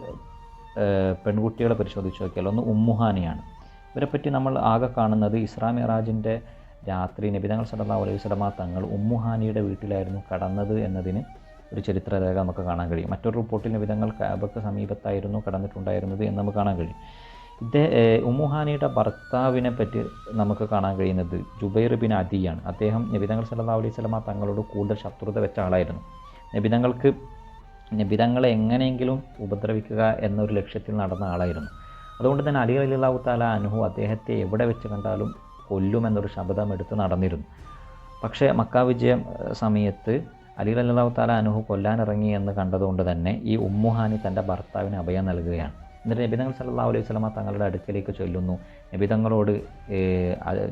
പെൺകുട്ടികളെ പരിശോധിച്ച് നോക്കിയാൽ ഒന്ന് ഉമ്മുഹാനിയാണ്. ഇവരെപ്പറ്റി നമ്മൾ ആകെ കാണുന്നത് ഇസ്രാ മിഅ്റാജിൻ്റെ രാത്രി നബി തങ്ങൾ സല്ലല്ലാഹു അലൈഹി വസല്ലമ തങ്ങൾ ഉമ്മുഹാനിയുടെ വീട്ടിലായിരുന്നു കടന്നത് എന്നതിന് ഒരു ചരിത്രരേഖ നമുക്ക് കാണാൻ കഴിയും. മറ്റൊരു റിപ്പോർട്ടിൽ നബി തങ്ങൾ കഅബക്ക് സമീപത്തായിരുന്നു കടന്നിട്ടുണ്ടായിരുന്നത് എന്ന് നമുക്ക് കാണാൻ കഴിയും. ഉമ്മുഹാനിയുടെ ഭർത്താവിനെ പറ്റി നമുക്ക് കാണാൻ കഴിയുന്നത് ജുബൈർ ബിൻ അദിയാണ്. അദ്ദേഹം നബി തങ്ങൾ സല്ലല്ലാഹു അലൈഹി വസല്ലമ തങ്ങളോട് കൂടുതൽ ശത്രുത വെച്ച ആളായിരുന്നു. നബി തങ്ങളെ എങ്ങനെയെങ്കിലും ഉപദ്രവിക്കുക എന്നൊരു ലക്ഷ്യത്തിൽ നടന്ന ആളായിരുന്നു. അതുകൊണ്ട് തന്നെ അലി റളിയല്ലാഹു തആല അൻഹു അദ്ദേഹത്തെ എവിടെ വെച്ച് കണ്ടാലും കൊല്ലുമെന്നൊരു ശപഥം എടുത്ത് നടന്നിരുന്നു. പക്ഷേ മക്ക വിജയം സമയത്ത് അലി റളിയല്ലാഹു തആല അൻഹു കൊല്ലാനിറങ്ങി എന്ന് കണ്ടതുകൊണ്ട് തന്നെ ഈ ഉമ്മുഹാനി തൻ്റെ ഭർത്താവിന് അഭയം നൽകുകയാണ്. എന്നിട്ട് നബി തങ്ങൾ സല്ലല്ലാഹു അലൈഹി വസല്ലമ തങ്ങളുടെ അടുക്കലേക്ക് ചൊല്ലുന്നു. നബി തങ്ങളോട്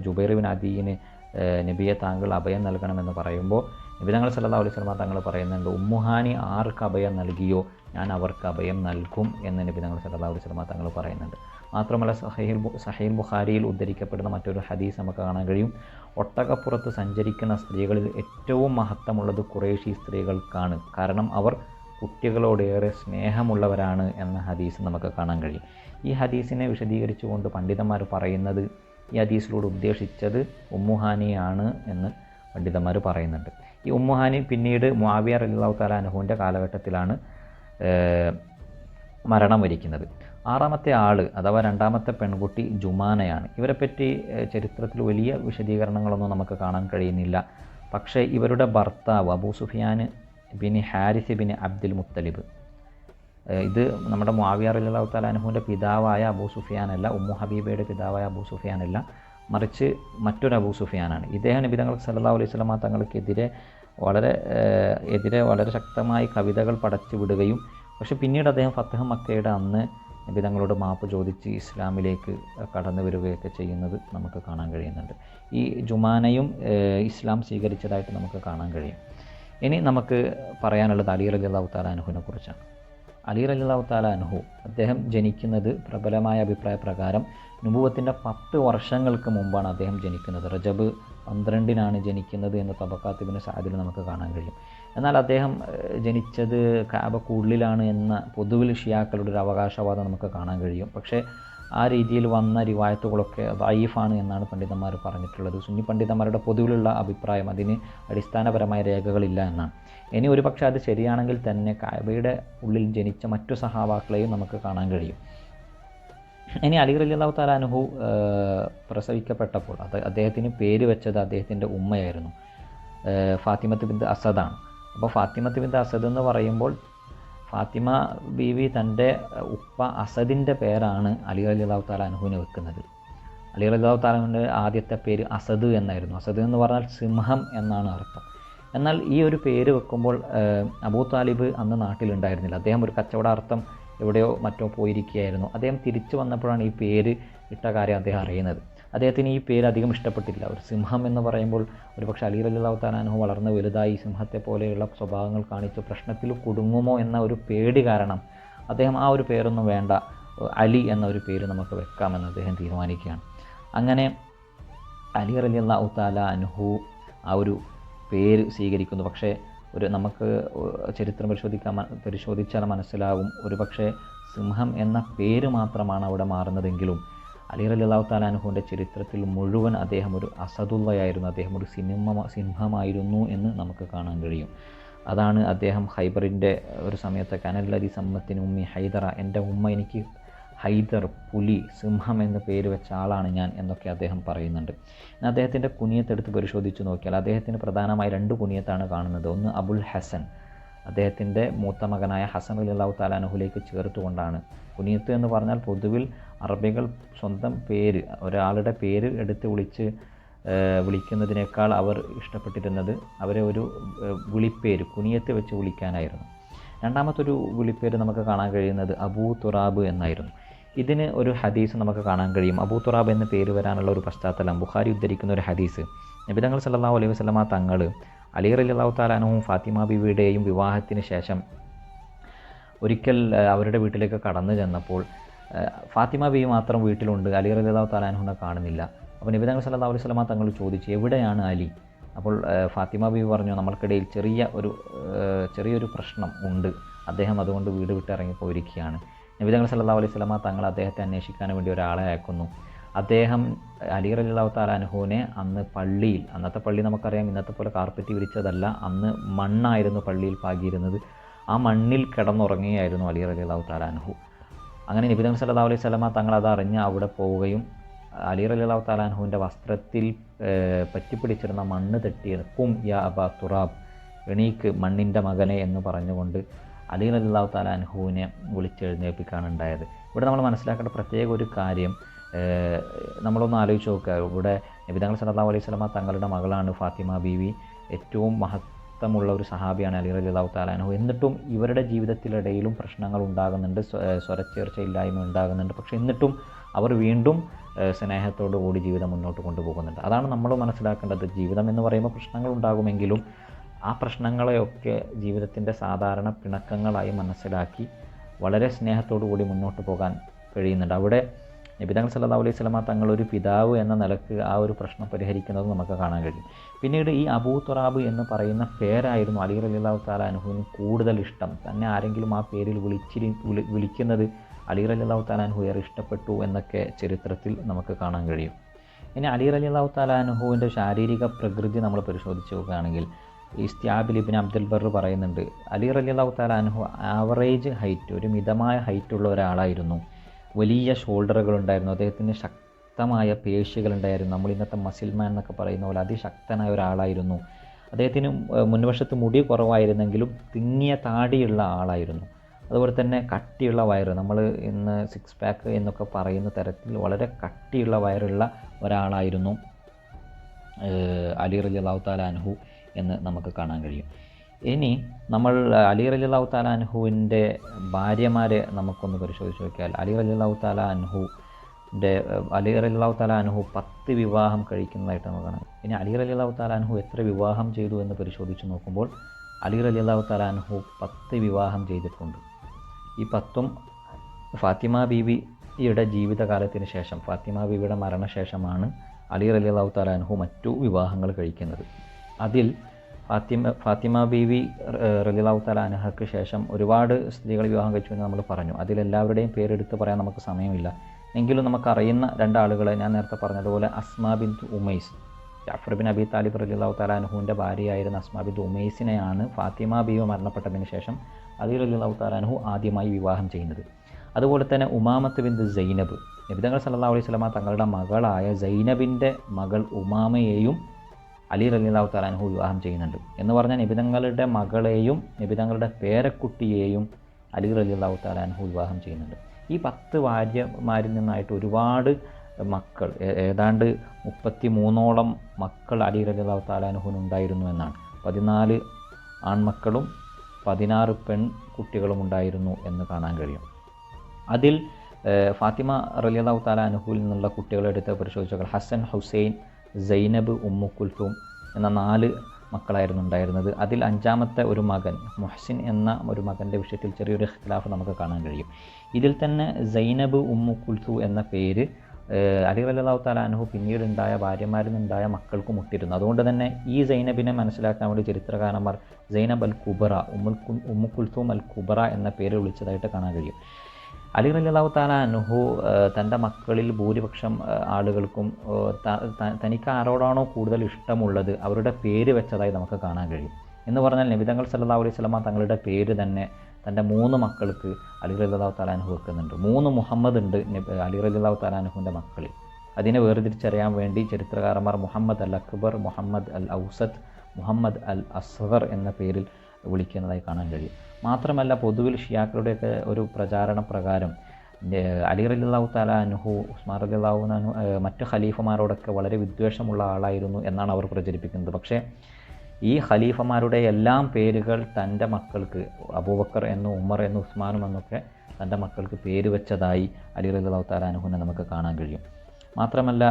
ജുബൈർ ബിൻ അദീന് നബിയെ താങ്കൾ അഭയം നൽകണമെന്ന് പറയുമ്പോൾ നബി തങ്ങൾ സല്ലല്ലാഹു അലൈഹി വസല്ലമ തങ്ങൾ പറയുന്നുണ്ട്, ഉമ്മുഹാനി ആർക്ക് അഭയം നൽകിയോ ഞാൻ അവർക്ക് അഭയം നൽകും എന്ന് നബി തങ്ങൾ സല്ലല്ലാഹു അലൈഹി വസല്ലമ തങ്ങൾ പറയുന്നുണ്ട്. മാത്രമല്ല സഹീഹുൽ ബുഖാരിയിൽ ഉദ്ധരിക്കപ്പെടുന്ന മറ്റൊരു ഹദീസ് നമുക്ക് കാണാൻ കഴിയും. ഒട്ടകപ്പുറത്ത് സഞ്ചരിക്കുന്ന സ്ത്രീകളിൽ ഏറ്റവും മഹത്വമുള്ളത് ഖുറൈശി സ്ത്രീകൾക്കാണ്, കാരണം അവർ കുട്ടികളോടേറെ സ്നേഹമുള്ളവരാണ് എന്ന ഹദീസ് നമുക്ക് കാണാൻ കഴിയും. ഈ ഹദീസിനെ വിശദീകരിച്ചുകൊണ്ട് പണ്ഡിതന്മാർ പറയുന്നത് ഈ ഹദീസിലൂടെ ഉദ്ദേശിച്ചത് ഉമ്മുഹാനിയാണ് എന്ന് പണ്ഡിതന്മാർ പറയുന്നുണ്ട്. ഈ ഉമ്മുഹാനി പിന്നീട് മുആവിയ റളിയല്ലാഹു തആല അൻഹുവിൻ്റെ കാലഘട്ടത്തിലാണ് മരണം വരിക്കുന്നത്. ആറാമത്തെ ആൾ അഥവാ രണ്ടാമത്തെ പെൺകുട്ടി ജുമാനയാണ്. ഇവരെപ്പറ്റി ചരിത്രത്തിൽ വലിയ വിശദീകരണങ്ങളൊന്നും നമുക്ക് കാണാൻ കഴിയുന്നില്ല. പക്ഷേ ഇവരുടെ ഭർത്താവ് Abu Sufyan bin Haris bin Abdul Muttalib, ഇത് നമ്മുടെ മുആവിയ റളിയല്ലാഹു തആല അൻഹുവിൻ്റെ പിതാവായ അബൂ സുഫിയാനല്ല, ഉമ്മു ഹബീബയുടെ പിതാവായ അബൂ സുഫിയാനല്ല, മറിച്ച് മറ്റൊരു അബൂ സുഫിയാനാണ്. ഇദ്ദേഹം നബി തങ്ങൾ സല്ലല്ലാഹു അലൈഹി വസല്ലമ തങ്ങൾക്കെതിരെ വളരെ ശക്തമായി കവിതകൾ പടച്ചു വിടുകയും പക്ഷെ പിന്നീട് അദ്ദേഹം ഫത്ഹ് മക്കയുടെ അന്ന് നബി തങ്ങളോട് മാപ്പ് ചോദിച്ച് ഇസ്ലാമിലേക്ക് കടന്നു വരികയൊക്കെ ചെയ്യുന്നത് നമുക്ക് കാണാൻ കഴിയുന്നുണ്ട്. ഈ ജുമാനയും ഇസ്ലാം സ്വീകരിച്ചതായിട്ട് നമുക്ക് കാണാൻ കഴിയും. ഇനി നമുക്ക് പറയാനുള്ളത് അലി റളിയല്ലാഹു തആല അൻഹുവിനെ കുറിച്ചാണ്. അലി റളിയല്ലാഹു തആല അൻഹു അദ്ദേഹം ജനിക്കുന്നത് പ്രബലമായ അഭിപ്രായ പ്രകാരം നുബുവത്തിൻ്റെ 10 വർഷങ്ങൾക്ക് മുമ്പാണ് അദ്ദേഹം ജനിക്കുന്നത്. റജബ് 12-നാണ് ജനിക്കുന്നത് എന്ന് തബഖാത്ത് ഇബ്നു സഅദിൽ നമുക്ക് കാണാൻ കഴിയും. എന്നാൽ അദ്ദേഹം ജനിച്ചത് കഅബക്കുള്ളിലാണ് എന്ന പൊതുവിൽ ഷിയാക്കളുടെ ഒരു അവകാശവാദം നമുക്ക് കാണാൻ കഴിയും. പക്ഷേ ആ രീതിയിൽ വന്ന റിവായത്തുകളൊക്കെ ദഈഫാണ് എന്നാണ് പണ്ഡിതന്മാർ പറഞ്ഞിട്ടുള്ളത്. സുന്നി പണ്ഡിതന്മാരുടെ പൊതുവിലുള്ള അഭിപ്രായം അതിന് അടിസ്ഥാനപരമായ രേഖകളില്ല എന്നാണ്. ഇനി ഒരു പക്ഷേ അത് ശരിയാണെങ്കിൽ തന്നെ കഅബയുടെ ഉള്ളിൽ ജനിച്ച മറ്റു സഹാബാക്കളെയും നമുക്ക് കാണാൻ കഴിയും. ഇനി അലി റളിയല്ലാഹു തആല അൻഹു പ്രസവിക്കപ്പെട്ടപ്പോൾ അദ്ദേഹത്തിന് പേര് വെച്ചത് അദ്ദേഹത്തിൻ്റെ ഉമ്മയായിരുന്നു, ഫാത്തിമത്ത് ബിൻത് അസദാണ്. അപ്പോൾ ഫാത്തിമത്ത് ബിൻത് അസദ് എന്ന് പറയുമ്പോൾ ഫാത്തിമ ബീവി തൻ്റെ ഉപ്പ അസദിൻ്റെ പേരാണ് അലി റളിയല്ലാഹു തആല അൻഹുവിന് വെക്കുന്നത്. അലി റളിയല്ലാഹു തആല അൻഹുവിൻ്റെ ആദ്യത്തെ പേര് അസദ് എന്നായിരുന്നു. അസദ് എന്ന് പറഞ്ഞാൽ സിംഹം എന്നാണ് അർത്ഥം. എന്നാൽ ഈ ഒരു പേര് വെക്കുമ്പോൾ അബൂ താലിബ് അന്ന് നാട്ടിലുണ്ടായിരുന്നില്ല. അദ്ദേഹം ഒരു കച്ചവടാർത്ഥം എവിടെയോ മറ്റോ പോയിരിക്കുകയായിരുന്നു. അദ്ദേഹം തിരിച്ചു വന്നപ്പോഴാണ് ഈ പേര് ഇട്ട കാര്യം അദ്ദേഹം അറിയുന്നത്. അദ്ദേഹത്തിന് ഈ പേര് അധികം ഇഷ്ടപ്പെട്ടില്ല. ഒരു സിംഹം എന്ന് പറയുമ്പോൾ ഒരുപക്ഷെ അലി റളിയല്ലാഹു തആല അൻഹു വളർന്ന് വലുതായി സിംഹത്തെ പോലെയുള്ള സ്വഭാവങ്ങൾ കാണിച്ച് പ്രശ്നത്തിൽ കുടുങ്ങുമോ എന്ന ഒരു പേടി കാരണം അദ്ദേഹം ആ ഒരു പേരൊന്നും വേണ്ട, അലി എന്ന ഒരു പേര് നമുക്ക് വെക്കാമെന്ന് അദ്ദേഹം തീരുമാനിക്കുകയാണ്. അങ്ങനെ അലി റളിയല്ലാഹു തആല അൻഹു ആ ഒരു പേര് സ്വീകരിക്കുന്നു. പക്ഷേ നമുക്ക് ചരിത്രം പരിശോധിച്ചാൽ മനസ്സിലാവും, ഒരുപക്ഷെ സിംഹം എന്ന പേര് മാത്രമാണ് അവിടെ മാറുന്നതെങ്കിലും അലി റളിയല്ലാഹു തആല അൻഹുവിൻ്റെ ചരിത്രത്തിൽ മുഴുവൻ അദ്ദേഹം ഒരു അസദുള്ളയായിരുന്നു, അദ്ദേഹം ഒരു സിംഹമായിരുന്നു എന്ന് നമുക്ക് കാണാൻ കഴിയും. അതാണ് അദ്ദേഹം ഖൈബറിൻ്റെ ഒരു സമയത്ത് കനല്ലതി സമ്മത്തിന് ഉമ്മി ഹൈദറ, എൻ്റെ ഉമ്മ എനിക്ക് ഹൈദർ, പുലി, സിംഹം എന്ന് പേര് വെച്ച ആളാണ് ഞാൻ എന്നൊക്കെ അദ്ദേഹം പറയുന്നുണ്ട്. അദ്ദേഹത്തിൻ്റെ കുനിയത്തെടുത്ത് പരിശോധിച്ച് നോക്കിയാൽ അദ്ദേഹത്തിന് പ്രധാനമായി 2 കുനിയത്താണ് കാണുന്നത്. ഒന്ന് അബുൽ ഹസൻ, അദ്ദേഹത്തിൻ്റെ മൂത്ത മകനായ ഹസൻ റളിയല്ലാഹു തആല അൻഹുവിലേക്ക് ചേർത്തുകൊണ്ടാണ്. കുനിയത്ത് എന്ന് പറഞ്ഞാൽ പൊതുവിൽ അറബികൾ സ്വന്തം പേര്, ഒരാളുടെ പേര് എടുത്ത് വിളിക്കുന്നതിനേക്കാൾ അവർ ഇഷ്ടപ്പെട്ടിരുന്നത് അവരെ ഒരു വിളിപ്പേര് കുനിയത്ത് വെച്ച് വിളിക്കാനായിരുന്നു. രണ്ടാമത്തൊരു വിളിപ്പേര് നമുക്ക് കാണാൻ കഴിയുന്നത് അബൂ തുറാബ് എന്നായിരുന്നു. ഇതിന് ഒരു ഹദീസ് നമുക്ക് കാണാൻ കഴിയും. അബൂ തുറാബ് എന്ന പേര് വരാനുള്ള ഒരു പശ്ചാത്തലം ബുഖാരി ഉദ്ധരിക്കുന്ന ഒരു ഹദീസ്, നബി തങ്ങൾ സല്ലല്ലാഹു അലൈഹി വസല്ലമ തങ്ങൾ അലി റളിയല്ലാഹു തആല അൻഹുവും ഫാത്തിമ ബീവിയുടെയും വിവാഹത്തിന് ശേഷം ഒരിക്കൽ അവരുടെ വീട്ടിലേക്ക് കടന്നു ചെന്നപ്പോൾ ഫാത്തിമ ബീവി മാത്രം വീട്ടിലുണ്ട്, അലി റളിയല്ലാഹു തആല അൻഹുവിനെ കാണുന്നില്ല. അപ്പോൾ നബി തങ്ങൾ സല്ലല്ലാഹു അലൈഹി വസല്ലമ തങ്ങൾ ചോദിച്ചു, എവിടെയാണ് അലി? അപ്പോൾ ഫാത്തിമ ബീവി പറഞ്ഞു, നമ്മൾക്കിടയിൽ ചെറിയൊരു പ്രശ്നം ഉണ്ട്, അദ്ദേഹം അതുകൊണ്ട് വീട് വിട്ട് ഇറങ്ങിപ്പോയിരിക്കുകയാണ്. നബി തങ്ങൾ സല്ലല്ലാഹു അലൈഹി വസല്ലമ തങ്ങൾ അദ്ദേഹത്തെ അന്വേഷിക്കാൻ വേണ്ടി ഒരാളെ അയക്കുന്നു. അദ്ദേഹം അലി റളിയല്ലാഹു തആല അൻഹുവിനെ അന്ന് പള്ളിയിൽ, അന്നത്തെ പള്ളി നമുക്കറിയാം ഇന്നത്തെ പോലെ കാർപ്പറ്റ് വിരിച്ചതല്ല, അന്ന് മണ്ണായിരുന്നു പള്ളിയിൽ പാകിയിരുന്നത്, ആ മണ്ണിൽ കിടന്നുറങ്ങുകയായിരുന്നു അലി റളിയല്ലാഹു തആല അൻഹു. അങ്ങനെ നബി തങ്ങൾ സല്ലല്ലാഹു അലൈഹി വസല്ലമ തങ്ങൾ അതറിഞ്ഞ് അവിടെ പോവുകയും അലി റളിയല്ലാഹു തആല അൻഹുവിൻ്റെ വസ്ത്രത്തിൽ പറ്റിപ്പിടിച്ചിരുന്ന മണ്ണ് തട്ടിയത്, ഖും യാ അബാ തുറാബ്, എണീക്ക് മണ്ണിൻ്റെ മകനെ എന്ന് പറഞ്ഞുകൊണ്ട് അലി റളിയല്ലാഹു തആല അൻഹുവിനെ വിളിച്ചെഴുന്നേൽപ്പിക്കാനുണ്ടായത്. ഇവിടെ നമ്മൾ മനസ്സിലാക്കേണ്ട പ്രത്യേക ഒരു കാര്യം, നമ്മളൊന്ന് ആലോചിച്ച് നോക്കുക. ഇവിടെ നബി തങ്ങൾ സല്ലല്ലാഹു അലൈഹി വസല്ലമ തങ്ങളുടെ മകളാണ് ഫാത്തിമ ബീവി, ഏറ്റവും മഹത്വമുള്ള ഒരു സഹാബിയാണ് അലി റളിയല്ലാഹു തആല അൻഹു. എന്നിട്ടും ഇവരുടെ ജീവിതത്തിലിടയിലും പ്രശ്നങ്ങൾ ഉണ്ടാകുന്നുണ്ട്, സ്വരച്ചേർച്ചയില്ലായ്മ ഉണ്ടാകുന്നുണ്ട്. പക്ഷേ എന്നിട്ടും അവർ വീണ്ടും സ്നേഹത്തോടു കൂടി ജീവിതം മുന്നോട്ട് കൊണ്ടുപോകുന്നുണ്ട്. അതാണ് നമ്മൾ മനസ്സിലാക്കേണ്ടത്. ജീവിതം എന്ന് പറയുമ്പോൾ പ്രശ്നങ്ങൾ ഉണ്ടാകുമെങ്കിലും ആ പ്രശ്നങ്ങളെയൊക്കെ ജീവിതത്തിൻ്റെ സാധാരണ പിണക്കങ്ങളായി മനസ്സിലാക്കി വളരെ സ്നേഹത്തോടു കൂടി മുന്നോട്ട് പോകാൻ കഴിയുന്നുണ്ട്. അവിടെ നബി തങ്ങൾ സല്ലല്ലാഹു അലൈഹി വസല്ലമ തങ്ങളൊരു പിതാവ് എന്ന നിലക്ക് ആ ഒരു പ്രശ്നം പരിഹരിക്കുന്നത് നമുക്ക് കാണാൻ കഴിയും. പിന്നീട് ഈ അബൂ തുറാബ് എന്ന് പറയുന്ന പേരായിരുന്നു അലി റളിയല്ലാഹു തആല അൻഹുവിന് കൂടുതൽ ഇഷ്ടം. തന്നെ ആരെങ്കിലും ആ പേരിൽ വിളിക്കുന്നത് അലി റളിയല്ലാഹു തആല അൻഹു ഏറെ ഇഷ്ടപ്പെട്ടു എന്നൊക്കെ ചരിത്രത്തിൽ നമുക്ക് കാണാൻ കഴിയും. ഇനി അലി റളിയല്ലാഹു തആല അൻഹുവിൻ്റെ ശാരീരിക പ്രകൃതി നമ്മൾ പരിശോധിച്ച് നോക്കുകയാണെങ്കിൽ ഇസ്തിയാബിൽ ഇബ്നു അബ്ദുൽ ബർ പറയുന്നുണ്ട്, അലി റളിയല്ലാഹു തആല അൻഹു ആവറേജ് ഹൈറ്റ്, ഒരു മിതമായ ഹൈറ്റുള്ള ഒരാളായിരുന്നു. വലിയ ഷോൾഡറുകൾ ഉണ്ടായിരുന്നു, അദ്ദേഹത്തിന് ശക്തമായ പേശികളുണ്ടായിരുന്നു. നമ്മൾ ഇന്നത്തെ മസിൽമാൻ എന്നൊക്കെ പറയുന്ന പോലെ അതിശക്തനായ ഒരാളായിരുന്നു. അദ്ദേഹത്തിന് മുൻവശത്ത് മുടി കുറവായിരുന്നെങ്കിലും തിങ്ങിയ താടിയുള്ള ആളായിരുന്നു. അതുപോലെ തന്നെ കട്ടിയുള്ള വയറ്, നമ്മൾ ഇന്ന് സിക്സ് പാക്ക് എന്നൊക്കെ പറയുന്ന തരത്തിൽ വളരെ കട്ടിയുള്ള വയറുള്ള ഒരാളായിരുന്നു അലി റളിയല്ലാഹു തആല അൻഹു എന്ന് നമുക്ക് കാണാൻ കഴിയും. ഇനി നമ്മൾ അലി റളിയല്ലാഹു തആല അൻഹുവിൻ്റെ ഭാര്യമാരെ നമുക്കൊന്ന് പരിശോധിച്ച് നോക്കിയാൽ അലി റളിയല്ലാഹു തആല അൻഹു 10 വിവാഹം കഴിക്കുന്നതായിട്ട് നമുക്ക് കാണാം. ഇനി അലി റളിയല്ലാഹു തആല അൻഹു എത്ര വിവാഹം ചെയ്തു എന്ന് പരിശോധിച്ച് നോക്കുമ്പോൾ അലി റളിയല്ലാഹു തആല അൻഹു 10 വിവാഹം ചെയ്തിട്ടുണ്ട്. ഈ 10ഉം ഫാത്തിമ ബീവിയുടെ ജീവിതകാലത്തിന് ശേഷം, ഫാത്തിമ ബീവിയുടെ മരണശേഷമാണ് അലി റളിയല്ലാഹു തആല അൻഹു മറ്റു വിവാഹങ്ങൾ കഴിക്കുന്നത്. അതിൽ ഫാത്തിമ ബീവി റളിയല്ലാഹു തആല അൻഹയ്ക്ക് ശേഷം ഒരുപാട് സ്ത്രീകൾ വിവാഹം കഴിച്ചു എന്ന് നമ്മൾ പറഞ്ഞു. അതിലെല്ലാവരുടെയും പേരെടുത്ത് പറയാൻ നമുക്ക് സമയമില്ല. എങ്കിലും നമുക്കറിയുന്ന 2 ആളുകളെ ഞാൻ നേരത്തെ പറഞ്ഞതുപോലെ Asma bint Umais, Jafar bin Abi Talib റളിയല്ലാഹു തആല അൻഹുവിൻ്റെ ഭാര്യയായിരുന്ന അസ്മാ ബിൻത് ഉമൈസിനെയാണ് ഫാത്തിമ ബീവി മരണപ്പെട്ടതിന് ശേഷം അലി റളിയല്ലാഹു തആല അൻഹു ആദ്യമായി വിവാഹം ചെയ്യുന്നത്. അതുപോലെ തന്നെ ഉമാമത്ത് ബിൻത് സൈനബ്, നബി തങ്ങൾ സല്ലല്ലാഹു അലൈഹി വസല്ലമ തങ്ങളുടെ മകളായ സൈനബിൻ്റെ മകൾ ഉമാമയെയും അലി റളിയല്ലാഹു തആല അൻഹു വിവാഹം ചെയ്യുന്നുണ്ട്. എന്ന് പറഞ്ഞാൽ നബി തങ്ങളുടെ മകളെയും നബി തങ്ങളുടെ പേരക്കുട്ടിയെയും അലി റളിയല്ലാഹു തആല അൻഹു വിവാഹം ചെയ്യുന്നുണ്ട്. ഈ 10 ഭാര്യമാരിൽ നിന്നായിട്ട് ഒരുപാട് മക്കൾ, ഏതാണ്ട് 33ഓളം മക്കൾ അലി റളിയല്ലാഹു തആല അൻഹുവിനുണ്ടായിരുന്നു എന്നാണ്. 14 ആൺമക്കളും 16 പെൺകുട്ടികളും ഉണ്ടായിരുന്നു എന്ന് കാണാൻ കഴിയും. അതിൽ ഫാത്തിമ റളിയല്ലാഹു തആല അൻഹുവിൽ നിന്നുള്ള കുട്ടികളെ എടുത്ത് പരിശോധിച്ചാൽ ഹസൻ, ഹുസൈൻ, സൈനബ്, ഉമ്മു കുൽസൂം എന്ന 4 മക്കളായിരുന്നു ഉണ്ടായിരുന്നത്. അതിൽ 5ാമത്തെ ഒരു മകൻ മുഹ്സിൻ എന്ന ഒരു മകൻ്റെ വിഷയത്തിൽ ചെറിയൊരു ഇഖ്തിലാഫ് നമുക്ക് കാണാൻ കഴിയും. ഇതിൽ തന്നെ സൈനബ്, ഉമ്മു കുൽസൂ എന്ന പേര് അലി റളിയല്ലാഹു തആല അൻഹു പിന്നീട് ഉണ്ടായ ഭാര്യമാരിൽ നിന്നുണ്ടായ മക്കൾക്കും മുട്ടിരുന്നു. അതുകൊണ്ട് തന്നെ ഈ സൈനബിനെ മനസ്സിലാക്കാൻ വേണ്ടി ചരിത്രകാരന്മാർ സൈനബ് അൽ കുബറ, ഉമ്മു കുൽസൂം അൽ കുബറ എന്ന പേര് വിളിച്ചതായിട്ട് കാണാൻ കഴിയും. അലി റളിയല്ലാഹു തആല അൻഹു തൻ്റെ മക്കളിൽ ഭൂരിപക്ഷം ആളുകൾക്കും തനിക്ക് ആരോടാണോ കൂടുതൽ ഇഷ്ടമുള്ളത് അവരുടെ പേര് വെച്ചതായി നമുക്ക് കാണാൻ കഴിയും. എന്ന് പറഞ്ഞാൽ നബി തങ്ങൾ സല്ലല്ലാഹു അലൈഹി വസല്ലമ തങ്ങളുടെ പേര് തന്നെ തൻ്റെ 3 മക്കൾക്ക് അലി റളിയല്ലാഹു തആല അൻഹു വെക്കുന്നുണ്ട്. 3 മുഹമ്മദ് ഉണ്ട് അലി റളിയല്ലാഹു തആല അൻഹുവിൻ്റെ മക്കളിൽ. അതിനെ വേർതിരിച്ചറിയാൻ വേണ്ടി ചരിത്രകാരന്മാർ മുഹമ്മദ് അൽ അക്ബർ, മുഹമ്മദ് അൽ ഔസത്ത്, മുഹമ്മദ് അൽ അസ്ഗർ എന്ന പേരിൽ വിളിക്കുന്നതായി കാണാൻ കഴിയും. മാത്രമല്ല പൊതുവിൽ ഷിയാക്കളുടെയൊക്കെ ഒരു പ്രചാരണ പ്രകാരം അലി റളിയല്ലാഹു തആല അൻഹു ഉസ്മാൻ റളിയല്ലാഹു അൻഹു മറ്റ് ഖലീഫമാരോടൊക്കെ വളരെ വിദ്വേഷമുള്ള ആളായിരുന്നു എന്നാണ് അവർ പ്രചരിപ്പിക്കുന്നത്. പക്ഷേ ഈ ഖലീഫമാരുടെ എല്ലാം പേരുകൾ തൻ്റെ മക്കൾക്ക്, അബൂബക്കർ എന്നും ഉമർ എന്നും ഉസ്മാനും എന്നൊക്കെ തൻ്റെ മക്കൾക്ക് പേര് വെച്ചതായി അലി റളിയല്ലാഹു തആല അൻഹുവിനെ നമുക്ക് കാണാൻ കഴിയും. മാത്രമല്ല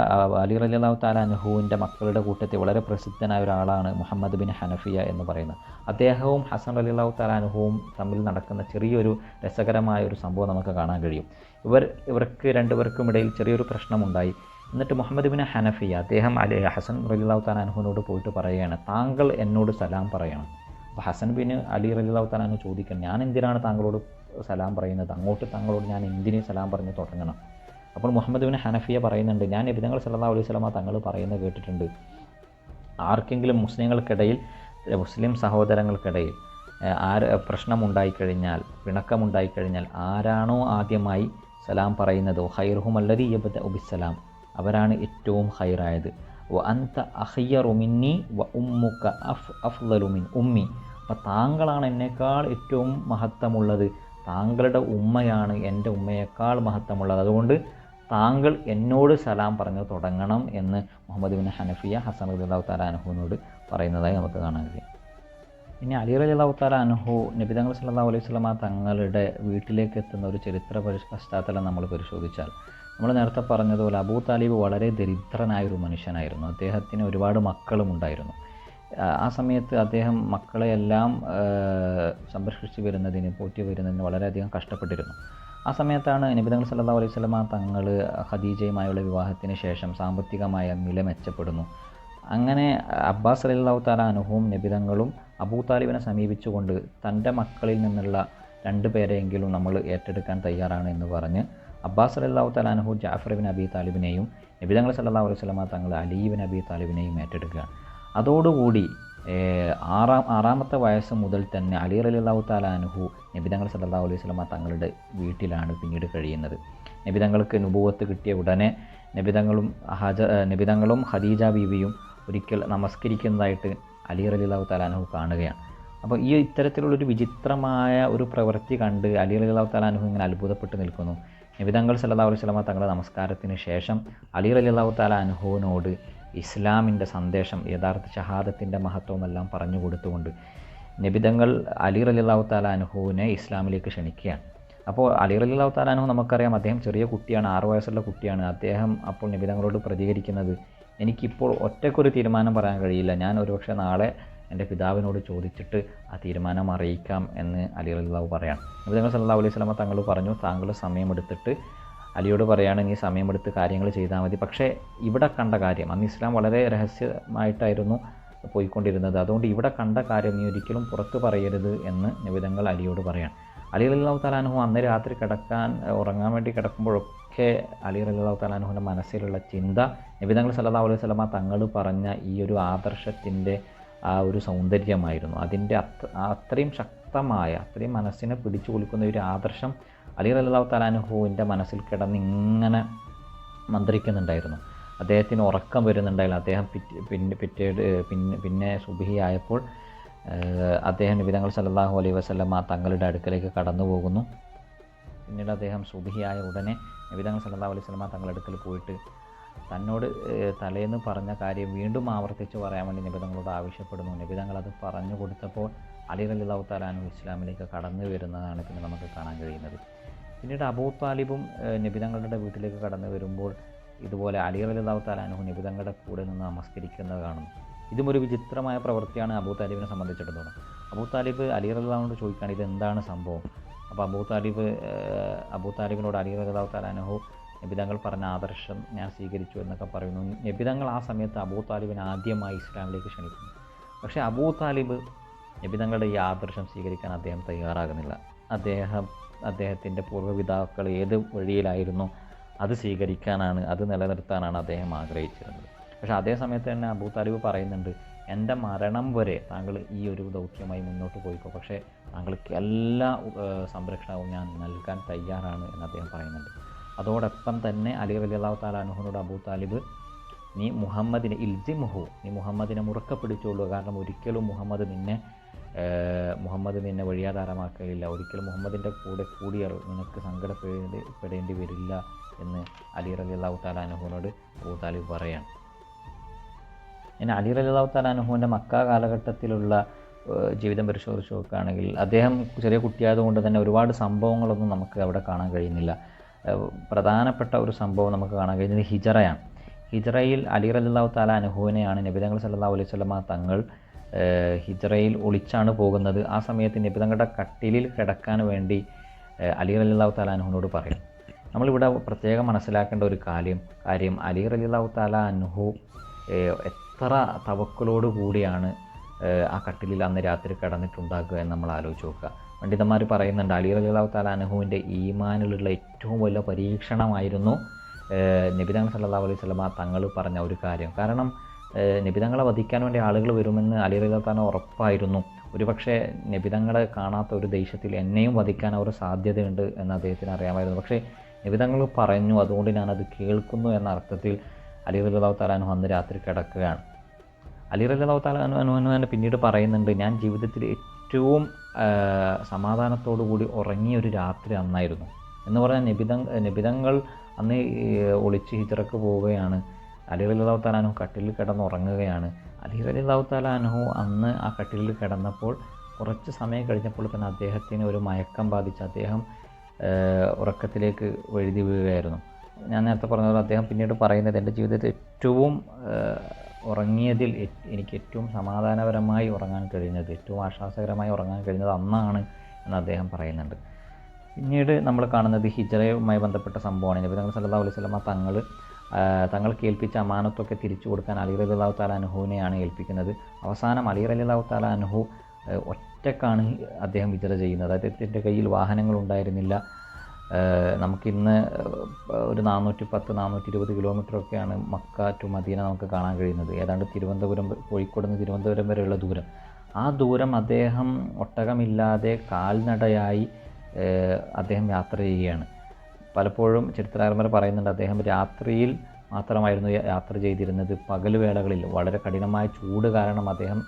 അലി റളിയല്ലാഹു തആല അൻഹുവിൻ്റെ മക്കളുടെ കൂട്ടത്തിൽ വളരെ പ്രസിദ്ധനായ ഒരാളാണ് മുഹമ്മദ് ബിൻ ഹനഫിയ എന്ന് പറയുന്നത്. അദ്ദേഹവും ഹസൻ റളിയല്ലാഹു തആല അൻഹുവും തമ്മിൽ നടക്കുന്ന ചെറിയൊരു രസകരമായ ഒരു സംഭവം നമുക്ക് കാണാൻ കഴിയും. ഇവർക്ക് രണ്ടുപേർക്കും ഇടയിൽ ചെറിയൊരു പ്രശ്നമുണ്ടായി. എന്നിട്ട് മുഹമ്മദ് ബിൻ ഹനഫിയ അദ്ദേഹം ഹസൻ റളിയല്ലാഹു തആല അൻഹുവിനോട് പോയിട്ട് പറയുകയാണ്, താങ്കൾ എന്നോട് സലാം പറയണം. അപ്പോൾ ഹസൻ ബിൻ അലി റളിയല്ലാഹു തആല അൻഹു ചോദിക്കണം, ഞാൻ എന്തിനാണ് താങ്കളോട് സലാം പറയുന്നത്? അങ്ങോട്ട് താങ്കളോട് ഞാൻ എന്തിന് സലാം പറഞ്ഞ് തുടങ്ങണം? അപ്പോൾ മുഹമ്മദ് ബിൻ ഹനഫിയ പറയുന്നുണ്ട്, ഞാൻ നബി തങ്ങൾ സല്ലല്ലാഹു അലൈഹി വസല്ലമ തങ്ങൾ പറയുന്നത് കേട്ടിട്ടുണ്ട്, ആർക്കെങ്കിലും മുസ്ലിങ്ങൾക്കിടയിൽ, മുസ്ലിം സഹോദരങ്ങൾക്കിടയിൽ പ്രശ്നമുണ്ടായിക്കഴിഞ്ഞാൽ, പിണക്കമുണ്ടായിക്കഴിഞ്ഞാൽ ആരാണോ ആദ്യമായി സലാം പറയുന്നത് ഖൈറുഹും അല്ലദീ യബ്ദഉ ബിസ്സലാം, അവരാണ് ഏറ്റവും ഖൈറായത്. വ അൻത അഖയ്യറു മിന്നി വ ഉമ്മുക അഫ്ളലു മിൻ ഉമ്മി, അപ്പോൾ താങ്കളാണ് എന്നേക്കാൾ ഏറ്റവും മഹത്വമുള്ളത്, താങ്കളുടെ ഉമ്മയാണ് എൻ്റെ ഉമ്മയേക്കാൾ മഹത്വമുള്ളത്, അതുകൊണ്ട് താങ്കൾ എന്നോട് സലാം പറഞ്ഞു തുടങ്ങണം എന്ന് മുഹമ്മദ് ബിൻ ഹനഫിയ ഹസൻ റളിയല്ലാഹു തആല അൻഹുവിനോട് പറയുന്നതായി നമുക്ക് കാണാൻ കഴിയും. ഇനി അലി റളിയല്ലാഹു തആല അൻഹു നബി തങ്ങൾ സല്ലല്ലാഹു അലൈഹി വസല്ലമ തങ്ങളുടെ വീട്ടിലേക്ക് എത്തുന്ന ഒരു ചരിത്ര പശ്ചാത്തലം നമ്മൾ പരിശോധിച്ചാൽ, നമ്മൾ നേരത്തെ പറഞ്ഞതുപോലെ അബൂ താലിബ് വളരെ ദരിദ്രനായൊരു മനുഷ്യനായിരുന്നു. അദ്ദേഹത്തിന് ഒരുപാട് മക്കളും ഉണ്ടായിരുന്നു. ആ സമയത്ത് അദ്ദേഹം മക്കളെയെല്ലാം സംരക്ഷിച്ച് വരുന്നതിന്, പോറ്റി വരുന്നതിന് വളരെയധികം കഷ്ടപ്പെട്ടിരുന്നു. ആ സമയത്താണ് നബി തങ്ങൾ സല്ലല്ലാഹു അലൈഹി വസല്ലമ തങ്ങൾ ഖദീജയുമായുള്ള വിവാഹത്തിന് ശേഷം സാമ്പത്തികമായ നില മെച്ചപ്പെടുന്നു. അങ്ങനെ അബ്ബാസ് റളിയല്ലാഹു തആല അൻഹുവും നബി തങ്ങളും അബൂ താലിബിനെ സമീപിച്ചുകൊണ്ട് തൻ്റെ മക്കളിൽ നിന്നുള്ള 2 പേരെയെങ്കിലും നമ്മൾ ഏറ്റെടുക്കാൻ തയ്യാറാണ് എന്ന് പറഞ്ഞ് അബ്ബാസ് റളിയല്ലാഹു തആല അൻഹു ജഅഫർ ബിൻ അബി താലിബിനെയും നബി തങ്ങൾ സല്ലല്ലാഹു അലൈഹി വസല്ലമ തങ്ങൾ അലി ബിൻ അബി താലിബിനെയും ഏറ്റെടുക്കുകയാണ്. അതോടുകൂടി ആറാമത്തെ വയസ്സ് മുതൽ തന്നെ അലി റളിയല്ലാഹു തആല അൻഹു നബി തങ്ങൾ സല്ലല്ലാഹു അലൈഹി വസല്ലമ തങ്ങളുടെ വീട്ടിലാണ് പിന്നീട് കഴിയുന്നത്. നബി തങ്ങൾക്ക് നുബുവത്ത് കിട്ടിയ ഉടനെ നബി തങ്ങളും ഖദീജ ബീവിയും ഒരിക്കൽ നമസ്കരിക്കുന്നതായിട്ട് അലി റളിയല്ലാഹു തആല അൻഹു കാണുകയാണ്. അപ്പോൾ ഈ ഇത്തരത്തിലുള്ളൊരു വിചിത്രമായ ഒരു പ്രവൃത്തി കണ്ട് അലി റളിയല്ലാഹു തആല അൻഹു ഇങ്ങനെ അത്ഭുതപ്പെട്ട് നിൽക്കുന്നു. നബി തങ്ങൾ സല്ലല്ലാഹു അലൈഹി വസല്ലമ തങ്ങളുടെ നമസ്കാരത്തിന് ശേഷം അലി റളിയല്ലാഹു തആല അൻഹുവിനോട് ഇസ്ലാമിൻ്റെ സന്ദേശം, യഥാർത്ഥ ഷഹാദത്തിൻ്റെ മഹത്വമെല്ലാം പറഞ്ഞു കൊടുത്തുകൊണ്ട് നബി തങ്ങൾ അലി റളിയല്ലാഹു തആല അൻഹുവിനെ ഇസ്ലാമിലേക്ക് ക്ഷണിക്കുകയാണ്. അപ്പോൾ അലി റളിയല്ലാഹു തആല അൻഹു നമുക്കറിയാം, അദ്ദേഹം ചെറിയ കുട്ടിയാണ്, 6 വയസ്സുള്ള കുട്ടിയാണ്. അദ്ദേഹം അപ്പോൾ നബി തങ്ങളോട് പ്രതികരിക്കുന്നത്, എനിക്കിപ്പോൾ ഒറ്റയ്ക്കൊരു തീരുമാനം പറയാൻ കഴിയില്ല, ഞാൻ ഒരുപക്ഷെ നാളെ എൻ്റെ പിതാവിനോട് ചോദിച്ചിട്ട് ആ തീരുമാനം അറിയിക്കാം എന്ന് അലി റളിയല്ലാഹു പറയാണ്. നബി തങ്ങൾ സല്ലല്ലാഹു അലൈഹി വസല്ലമ തങ്ങൾ പറഞ്ഞു, താങ്കൾ സമയമെടുത്തിട്ട് അലിയോട് പറയാണ്, നീ സമയമെടുത്ത് കാര്യങ്ങൾ ചെയ്താൽ മതി. പക്ഷേ ഇവിടെ കണ്ട കാര്യം, അന്ന് ഇസ്ലാം വളരെ രഹസ്യമായിട്ടായിരുന്നു പോയിക്കൊണ്ടിരുന്നത്, അതുകൊണ്ട് ഇവിടെ കണ്ട കാര്യം നീ ഒരിക്കലും പുറത്ത് പറയരുത് എന്ന് നബി തങ്ങൾ അലിയോട് പറയാണ്. അലി റളിയല്ലാഹു തആല അൻഹു അന്ന് രാത്രി ഉറങ്ങാൻ വേണ്ടി കിടക്കുമ്പോഴൊക്കെ അലി റളിയല്ലാഹു തആല അൻഹുവിൻ്റെ മനസ്സിലുള്ള ചിന്ത നബി തങ്ങൾ സല്ലല്ലാഹു അലൈഹി വസല്ലമ തങ്ങൾ പറഞ്ഞ ഈ ഒരു ആദർശത്തിൻ്റെ ആ ഒരു സൗന്ദര്യമായിരുന്നു. അതിൻ്റെ അത്രയും ശക്തമായ, അത്രയും മനസ്സിനെ പിടിച്ചു കുലുക്കുന്ന ഒരു ആദർശം അലി റളിയല്ലാഹു തആല അൻഹുവിൻ്റെ മനസ്സിൽ കിടന്ന് ഇങ്ങനെ മന്ത്രിക്കുന്നുണ്ടായിരുന്നു. അദ്ദേഹത്തിന് ഉറക്കം വരുന്നുണ്ടായില്ല. അദ്ദേഹം പിന്നെ സുബ്ഹി ആയപ്പോൾ അദ്ദേഹം നബി തങ്ങൾ സല്ലല്ലാഹു അലൈഹി വസല്ലമ തങ്ങളുടെ അടുക്കലേക്ക് കടന്നു പോകുന്നു. പിന്നീട് അദ്ദേഹം സുബ്ഹി ആയ ഉടനെ നബി തങ്ങൾ സല്ലല്ലാഹു അലൈഹി വസല്ലമ തങ്ങളുടെ അടുക്കൽ പോയിട്ട് തന്നോട് തലേന്ന് പറഞ്ഞ കാര്യം വീണ്ടും ആവർത്തിച്ച് പറയാൻ വേണ്ടി നബി തങ്ങളോട് ആവശ്യപ്പെടുന്നു. നബി തങ്ങൾ അത് പറഞ്ഞു കൊടുത്തപ്പോൾ അലി റളിയല്ലാഹു തആല അൻഹു ഇസ്ലാമിലേക്ക് കടന്നു വരുന്നതാണ് പിന്നെ നമുക്ക് കാണാൻ കഴിയുന്നത്. പിന്നീട് അബൂ താലിബും നബി തങ്ങളുടെ വീട്ടിലേക്ക് കടന്നു വരുമ്പോൾ ഇതുപോലെ അലി റളിയല്ലാഹു തആല അൻഹു നബി തങ്ങളുടെ കൂടെ നിന്ന് നമസ്കരിക്കുന്നത് കാണുന്നു. ഇതും ഒരു വിചിത്രമായ പ്രവൃത്തിയാണ് അബൂ താലിബിനെ സംബന്ധിച്ചിടത്തോളം. അബൂ താലിബ് അലി റളിയല്ലാഹുവിനോട് ചോദിക്കുകയാണ്, ഇതെന്താണ് സംഭവം? അപ്പോൾ അബൂ താലിബിനോട് അലി റളിയല്ലാഹു തആല അൻഹു നബി തങ്ങൾ പറഞ്ഞ ആദർശം ഞാൻ സ്വീകരിച്ചു എന്നൊക്കെ പറയുന്നു. നബി തങ്ങൾ ആ സമയത്ത് അബൂ താലിബിനെ ആദ്യമായി ഇസ്ലാമിലേക്ക് ക്ഷണിക്കുന്നു. പക്ഷേ അബൂ താലിബ് നബി തങ്ങളുടെ ഈ ആദർശം സ്വീകരിക്കാൻ അദ്ദേഹം തയ്യാറാകുന്നില്ല. അദ്ദേഹത്തിൻ്റെ പൂർവ്വപിതാക്കൾ ഏത് വഴിയിലായിരുന്നു അത് സ്വീകരിക്കാനാണ്, അത് നിലനിർത്താനാണ് അദ്ദേഹം ആഗ്രഹിച്ചിരുന്നത്. പക്ഷേ അതേ സമയത്ത് തന്നെ അബൂ താലിബ് പറയുന്നുണ്ട്, എൻ്റെ മരണം വരെ താങ്കൾ ഈ ഒരു ദൗത്യമായി മുന്നോട്ട് പോയിക്കോ, പക്ഷേ താങ്കൾക്ക് എല്ലാ സംരക്ഷണവും ഞാൻ നൽകാൻ തയ്യാറാണ് എന്ന് അദ്ദേഹം പറയുന്നുണ്ട്. അതോടൊപ്പം തന്നെ അലി റളിയല്ലാഹു തആല അൻഹുവിനോട് അബൂ താലിബ്, നീ മുഹമ്മദിനെ മുറുക്ക പിടിച്ചോളൂ, കാരണം ഒരിക്കലും മുഹമ്മദ് നിന്നെ വഴിയാധാരമാക്കുകയില്ല, ഒരിക്കലും മുഹമ്മദിൻ്റെ കൂടെ കൂടിയാൽ നിനക്ക് സങ്കടപ്പെടേണ്ടി വരില്ല എന്ന് അലി റളിയല്ലാഹു തആല അൻഹുവിനോട് അബൂ താലിബ് പറയാണ്. ഇനി അലി റളിയല്ലാഹു തആല അൻഹുവിൻ്റെ മക്ക കാലഘട്ടത്തിലുള്ള ജീവിതം പരിശോധിച്ച് നോക്കുകയാണെങ്കിൽ അദ്ദേഹം ചെറിയ കുട്ടിയായതുകൊണ്ട് തന്നെ ഒരുപാട് സംഭവങ്ങളൊന്നും നമുക്ക് അവിടെ കാണാൻ കഴിയുന്നില്ല. പ്രധാനപ്പെട്ട ഒരു സംഭവം നമുക്ക് കാണാൻ കഴിയുന്നത് ഹിജറയാണ്. ഹിജറയിൽ അലി റളിയല്ലാഹു തആല അൻഹുവിനെയാണ് നബി തങ്ങൾ സല്ലല്ലാഹു അലൈഹി വസല്ലമ തങ്ങൾ ഹിജറയിൽ ഒളിച്ചാണ് പോകുന്നത്. ആ സമയത്ത് നബി തങ്ങളുടെ കട്ടിലിൽ കിടക്കാൻ വേണ്ടി അലി റളിയല്ലാഹു തആല അൻഹുവിനോട് പറയും. നമ്മളിവിടെ പ്രത്യേകം മനസ്സിലാക്കേണ്ട ഒരു കാര്യം അലി റളിയല്ലാഹു തആല അൻഹു എത്ര തവക്കുലോട് കൂടിയാണ് ആ കട്ടിലിൽ അന്ന് രാത്രി കിടന്നിട്ടുണ്ടാക്കുക എന്ന് നമ്മൾ ആലോചിച്ച് നോക്കുക. പണ്ഡിതന്മാർ പറയുന്നുണ്ട്, അലി റളിയല്ലാഹു തആല അൻഹുവിൻ്റെ ഈമാനിലുള്ള ഏറ്റവും വലിയ പരീക്ഷണമായിരുന്നു നബി തങ്ങൾ സല്ലല്ലാഹു അലൈഹി വസല്ലമ തങ്ങൾ പറഞ്ഞ ഒരു കാര്യം. കാരണം നബി തങ്ങളെ വധിക്കാൻ വേണ്ടി ആളുകൾ വരുമെന്ന് അലി റളിയല്ലാഹു തആല ഉറപ്പായിരുന്നു. ഒരുപക്ഷെ നബി തങ്ങളെ കാണാത്ത ഒരു ദേശത്തിൽ എന്നെയും വധിക്കാൻ അവർ സാധ്യതയുണ്ട് എന്ന് അദ്ദേഹത്തിന് അറിയാമായിരുന്നു. പക്ഷേ നബി തങ്ങൾ പറഞ്ഞു, അതുകൊണ്ട് ഞാനത് കേൾക്കുന്നു എന്ന അർത്ഥത്തിൽ അലി റളിയല്ലാഹു തആല അൻഹു അന്ന് രാത്രി കിടക്കുകയാണ്. അലി റളിയല്ലാഹു തആല അൻഹു പിന്നീട് പറയുന്നുണ്ട്, ഞാൻ ജീവിതത്തിൽ ഏറ്റവും സമാധാനത്തോടു കൂടി ഉറങ്ങിയ ഒരു രാത്രി അന്നായിരുന്നു. എന്ന് പറഞ്ഞാൽ നബിതങ്ങൾ അന്ന് ഒളിച്ച് ഹിജ്റക്ക് പോവുകയാണ്. അലി റളിയല്ലാഹു തആല അൻഹു കട്ടിലിൽ കിടന്നുറങ്ങുകയാണ്. അലി റളിയല്ലാഹു തആല അൻഹു അന്ന് ആ കട്ടിലിൽ കിടന്നപ്പോൾ കുറച്ച് സമയം കഴിഞ്ഞപ്പോൾ തന്നെ അദ്ദേഹത്തിന് ഒരു മയക്കം ബാധിച്ച് അദ്ദേഹം ഉറക്കത്തിലേക്ക് വഴുതി വീഴുകയായിരുന്നു. ഞാൻ നേരത്തെ പറഞ്ഞതുപോലെ അദ്ദേഹം പിന്നീട് പറയുന്നത്, എൻ്റെ ജീവിതത്തിൽ ഏറ്റവും ഉറങ്ങിയതിൽ എനിക്ക് ഏറ്റവും സമാധാനപരമായി ഉറങ്ങാൻ കഴിഞ്ഞത്, ഏറ്റവും ആശ്വാസകരമായി ഉറങ്ങാൻ കഴിഞ്ഞത് അന്നാണ് എന്ന് അദ്ദേഹം പറയുന്നുണ്ട്. പിന്നീട് നമ്മൾ കാണുന്നത് ഹിജ്റയുമായി ബന്ധപ്പെട്ട സംഭവമാണ്. നബി തങ്ങൾ സല്ലല്ലാഹു അലൈഹി വസല്ലമ തങ്ങൾക്ക് ഏൽപ്പിച്ച അമാനത്തൊക്കെ തിരിച്ചു കൊടുക്കാൻ അലി റളിയല്ലാഹു തആല അൻഹുവിനെയാണ് ഏൽപ്പിക്കുന്നത്. അവസാനം അലി റളിയല്ലാഹു തആല അൻഹു ഒറ്റക്കാണ് അദ്ദേഹം ഹിജ്റ ചെയ്യുന്നത്. അദ്ദേഹത്തിൻ്റെ കയ്യിൽ വാഹനങ്ങളുണ്ടായിരുന്നില്ല. നമുക്കിന്ന് ഒരു 410-420 കിലോമീറ്ററൊക്കെയാണ് മക്ക ടു മദീന നമുക്ക് കാണാൻ കഴിയുന്നത്. ഏതാണ്ട് കോഴിക്കോട് നിന്ന് തിരുവനന്തപുരം വരെയുള്ള ദൂരം. ആ ദൂരം അദ്ദേഹം ഒട്ടകമില്ലാതെ കാൽനടയായി അദ്ദേഹം യാത്ര ചെയ്യുകയാണ്. പലപ്പോഴും ചരിത്രകാരന്മാർ പറയുന്നുണ്ട്, അദ്ദേഹം രാത്രിയിൽ മാത്രമായിരുന്നു യാത്ര ചെയ്തിരുന്നത്. പകൽ വേളകളിൽ വളരെ കഠിനമായ ചൂട് കാരണം അദ്ദേഹം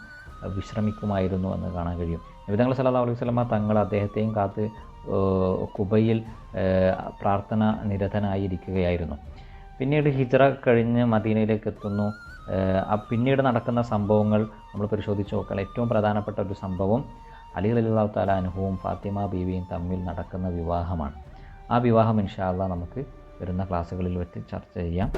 വിശ്രമിക്കുമായിരുന്നു എന്ന് കാണാൻ കഴിയും. നബി തങ്ങൾ സല്ലല്ലാഹു അലൈഹി വസല്ലമ തങ്ങൾ അദ്ദേഹത്തെയും കാത്ത് കുബയിൽ പ്രാർത്ഥന നിരതനായിരിക്കുകയായിരുന്നു. പിന്നീട് ഹിജ്റ കഴിഞ്ഞ് മദീനയിലേക്ക് എത്തുന്നു. പിന്നീട് നടക്കുന്ന സംഭവങ്ങൾ നമ്മൾ പരിശോധിച്ച് നോക്കുകയാണ്. ഏറ്റവും പ്രധാനപ്പെട്ട ഒരു സംഭവം അലി റളിയല്ലാഹു തആല അൻഹുവും ഫാത്തിമ ബീവിയും തമ്മിൽ നടക്കുന്ന വിവാഹമാണ്. ആ വിവാഹം ഇൻഷാ അല്ലാഹ് നമുക്ക് വരുന്ന ക്ലാസ്സുകളിൽ വെച്ച് ചർച്ച ചെയ്യാം.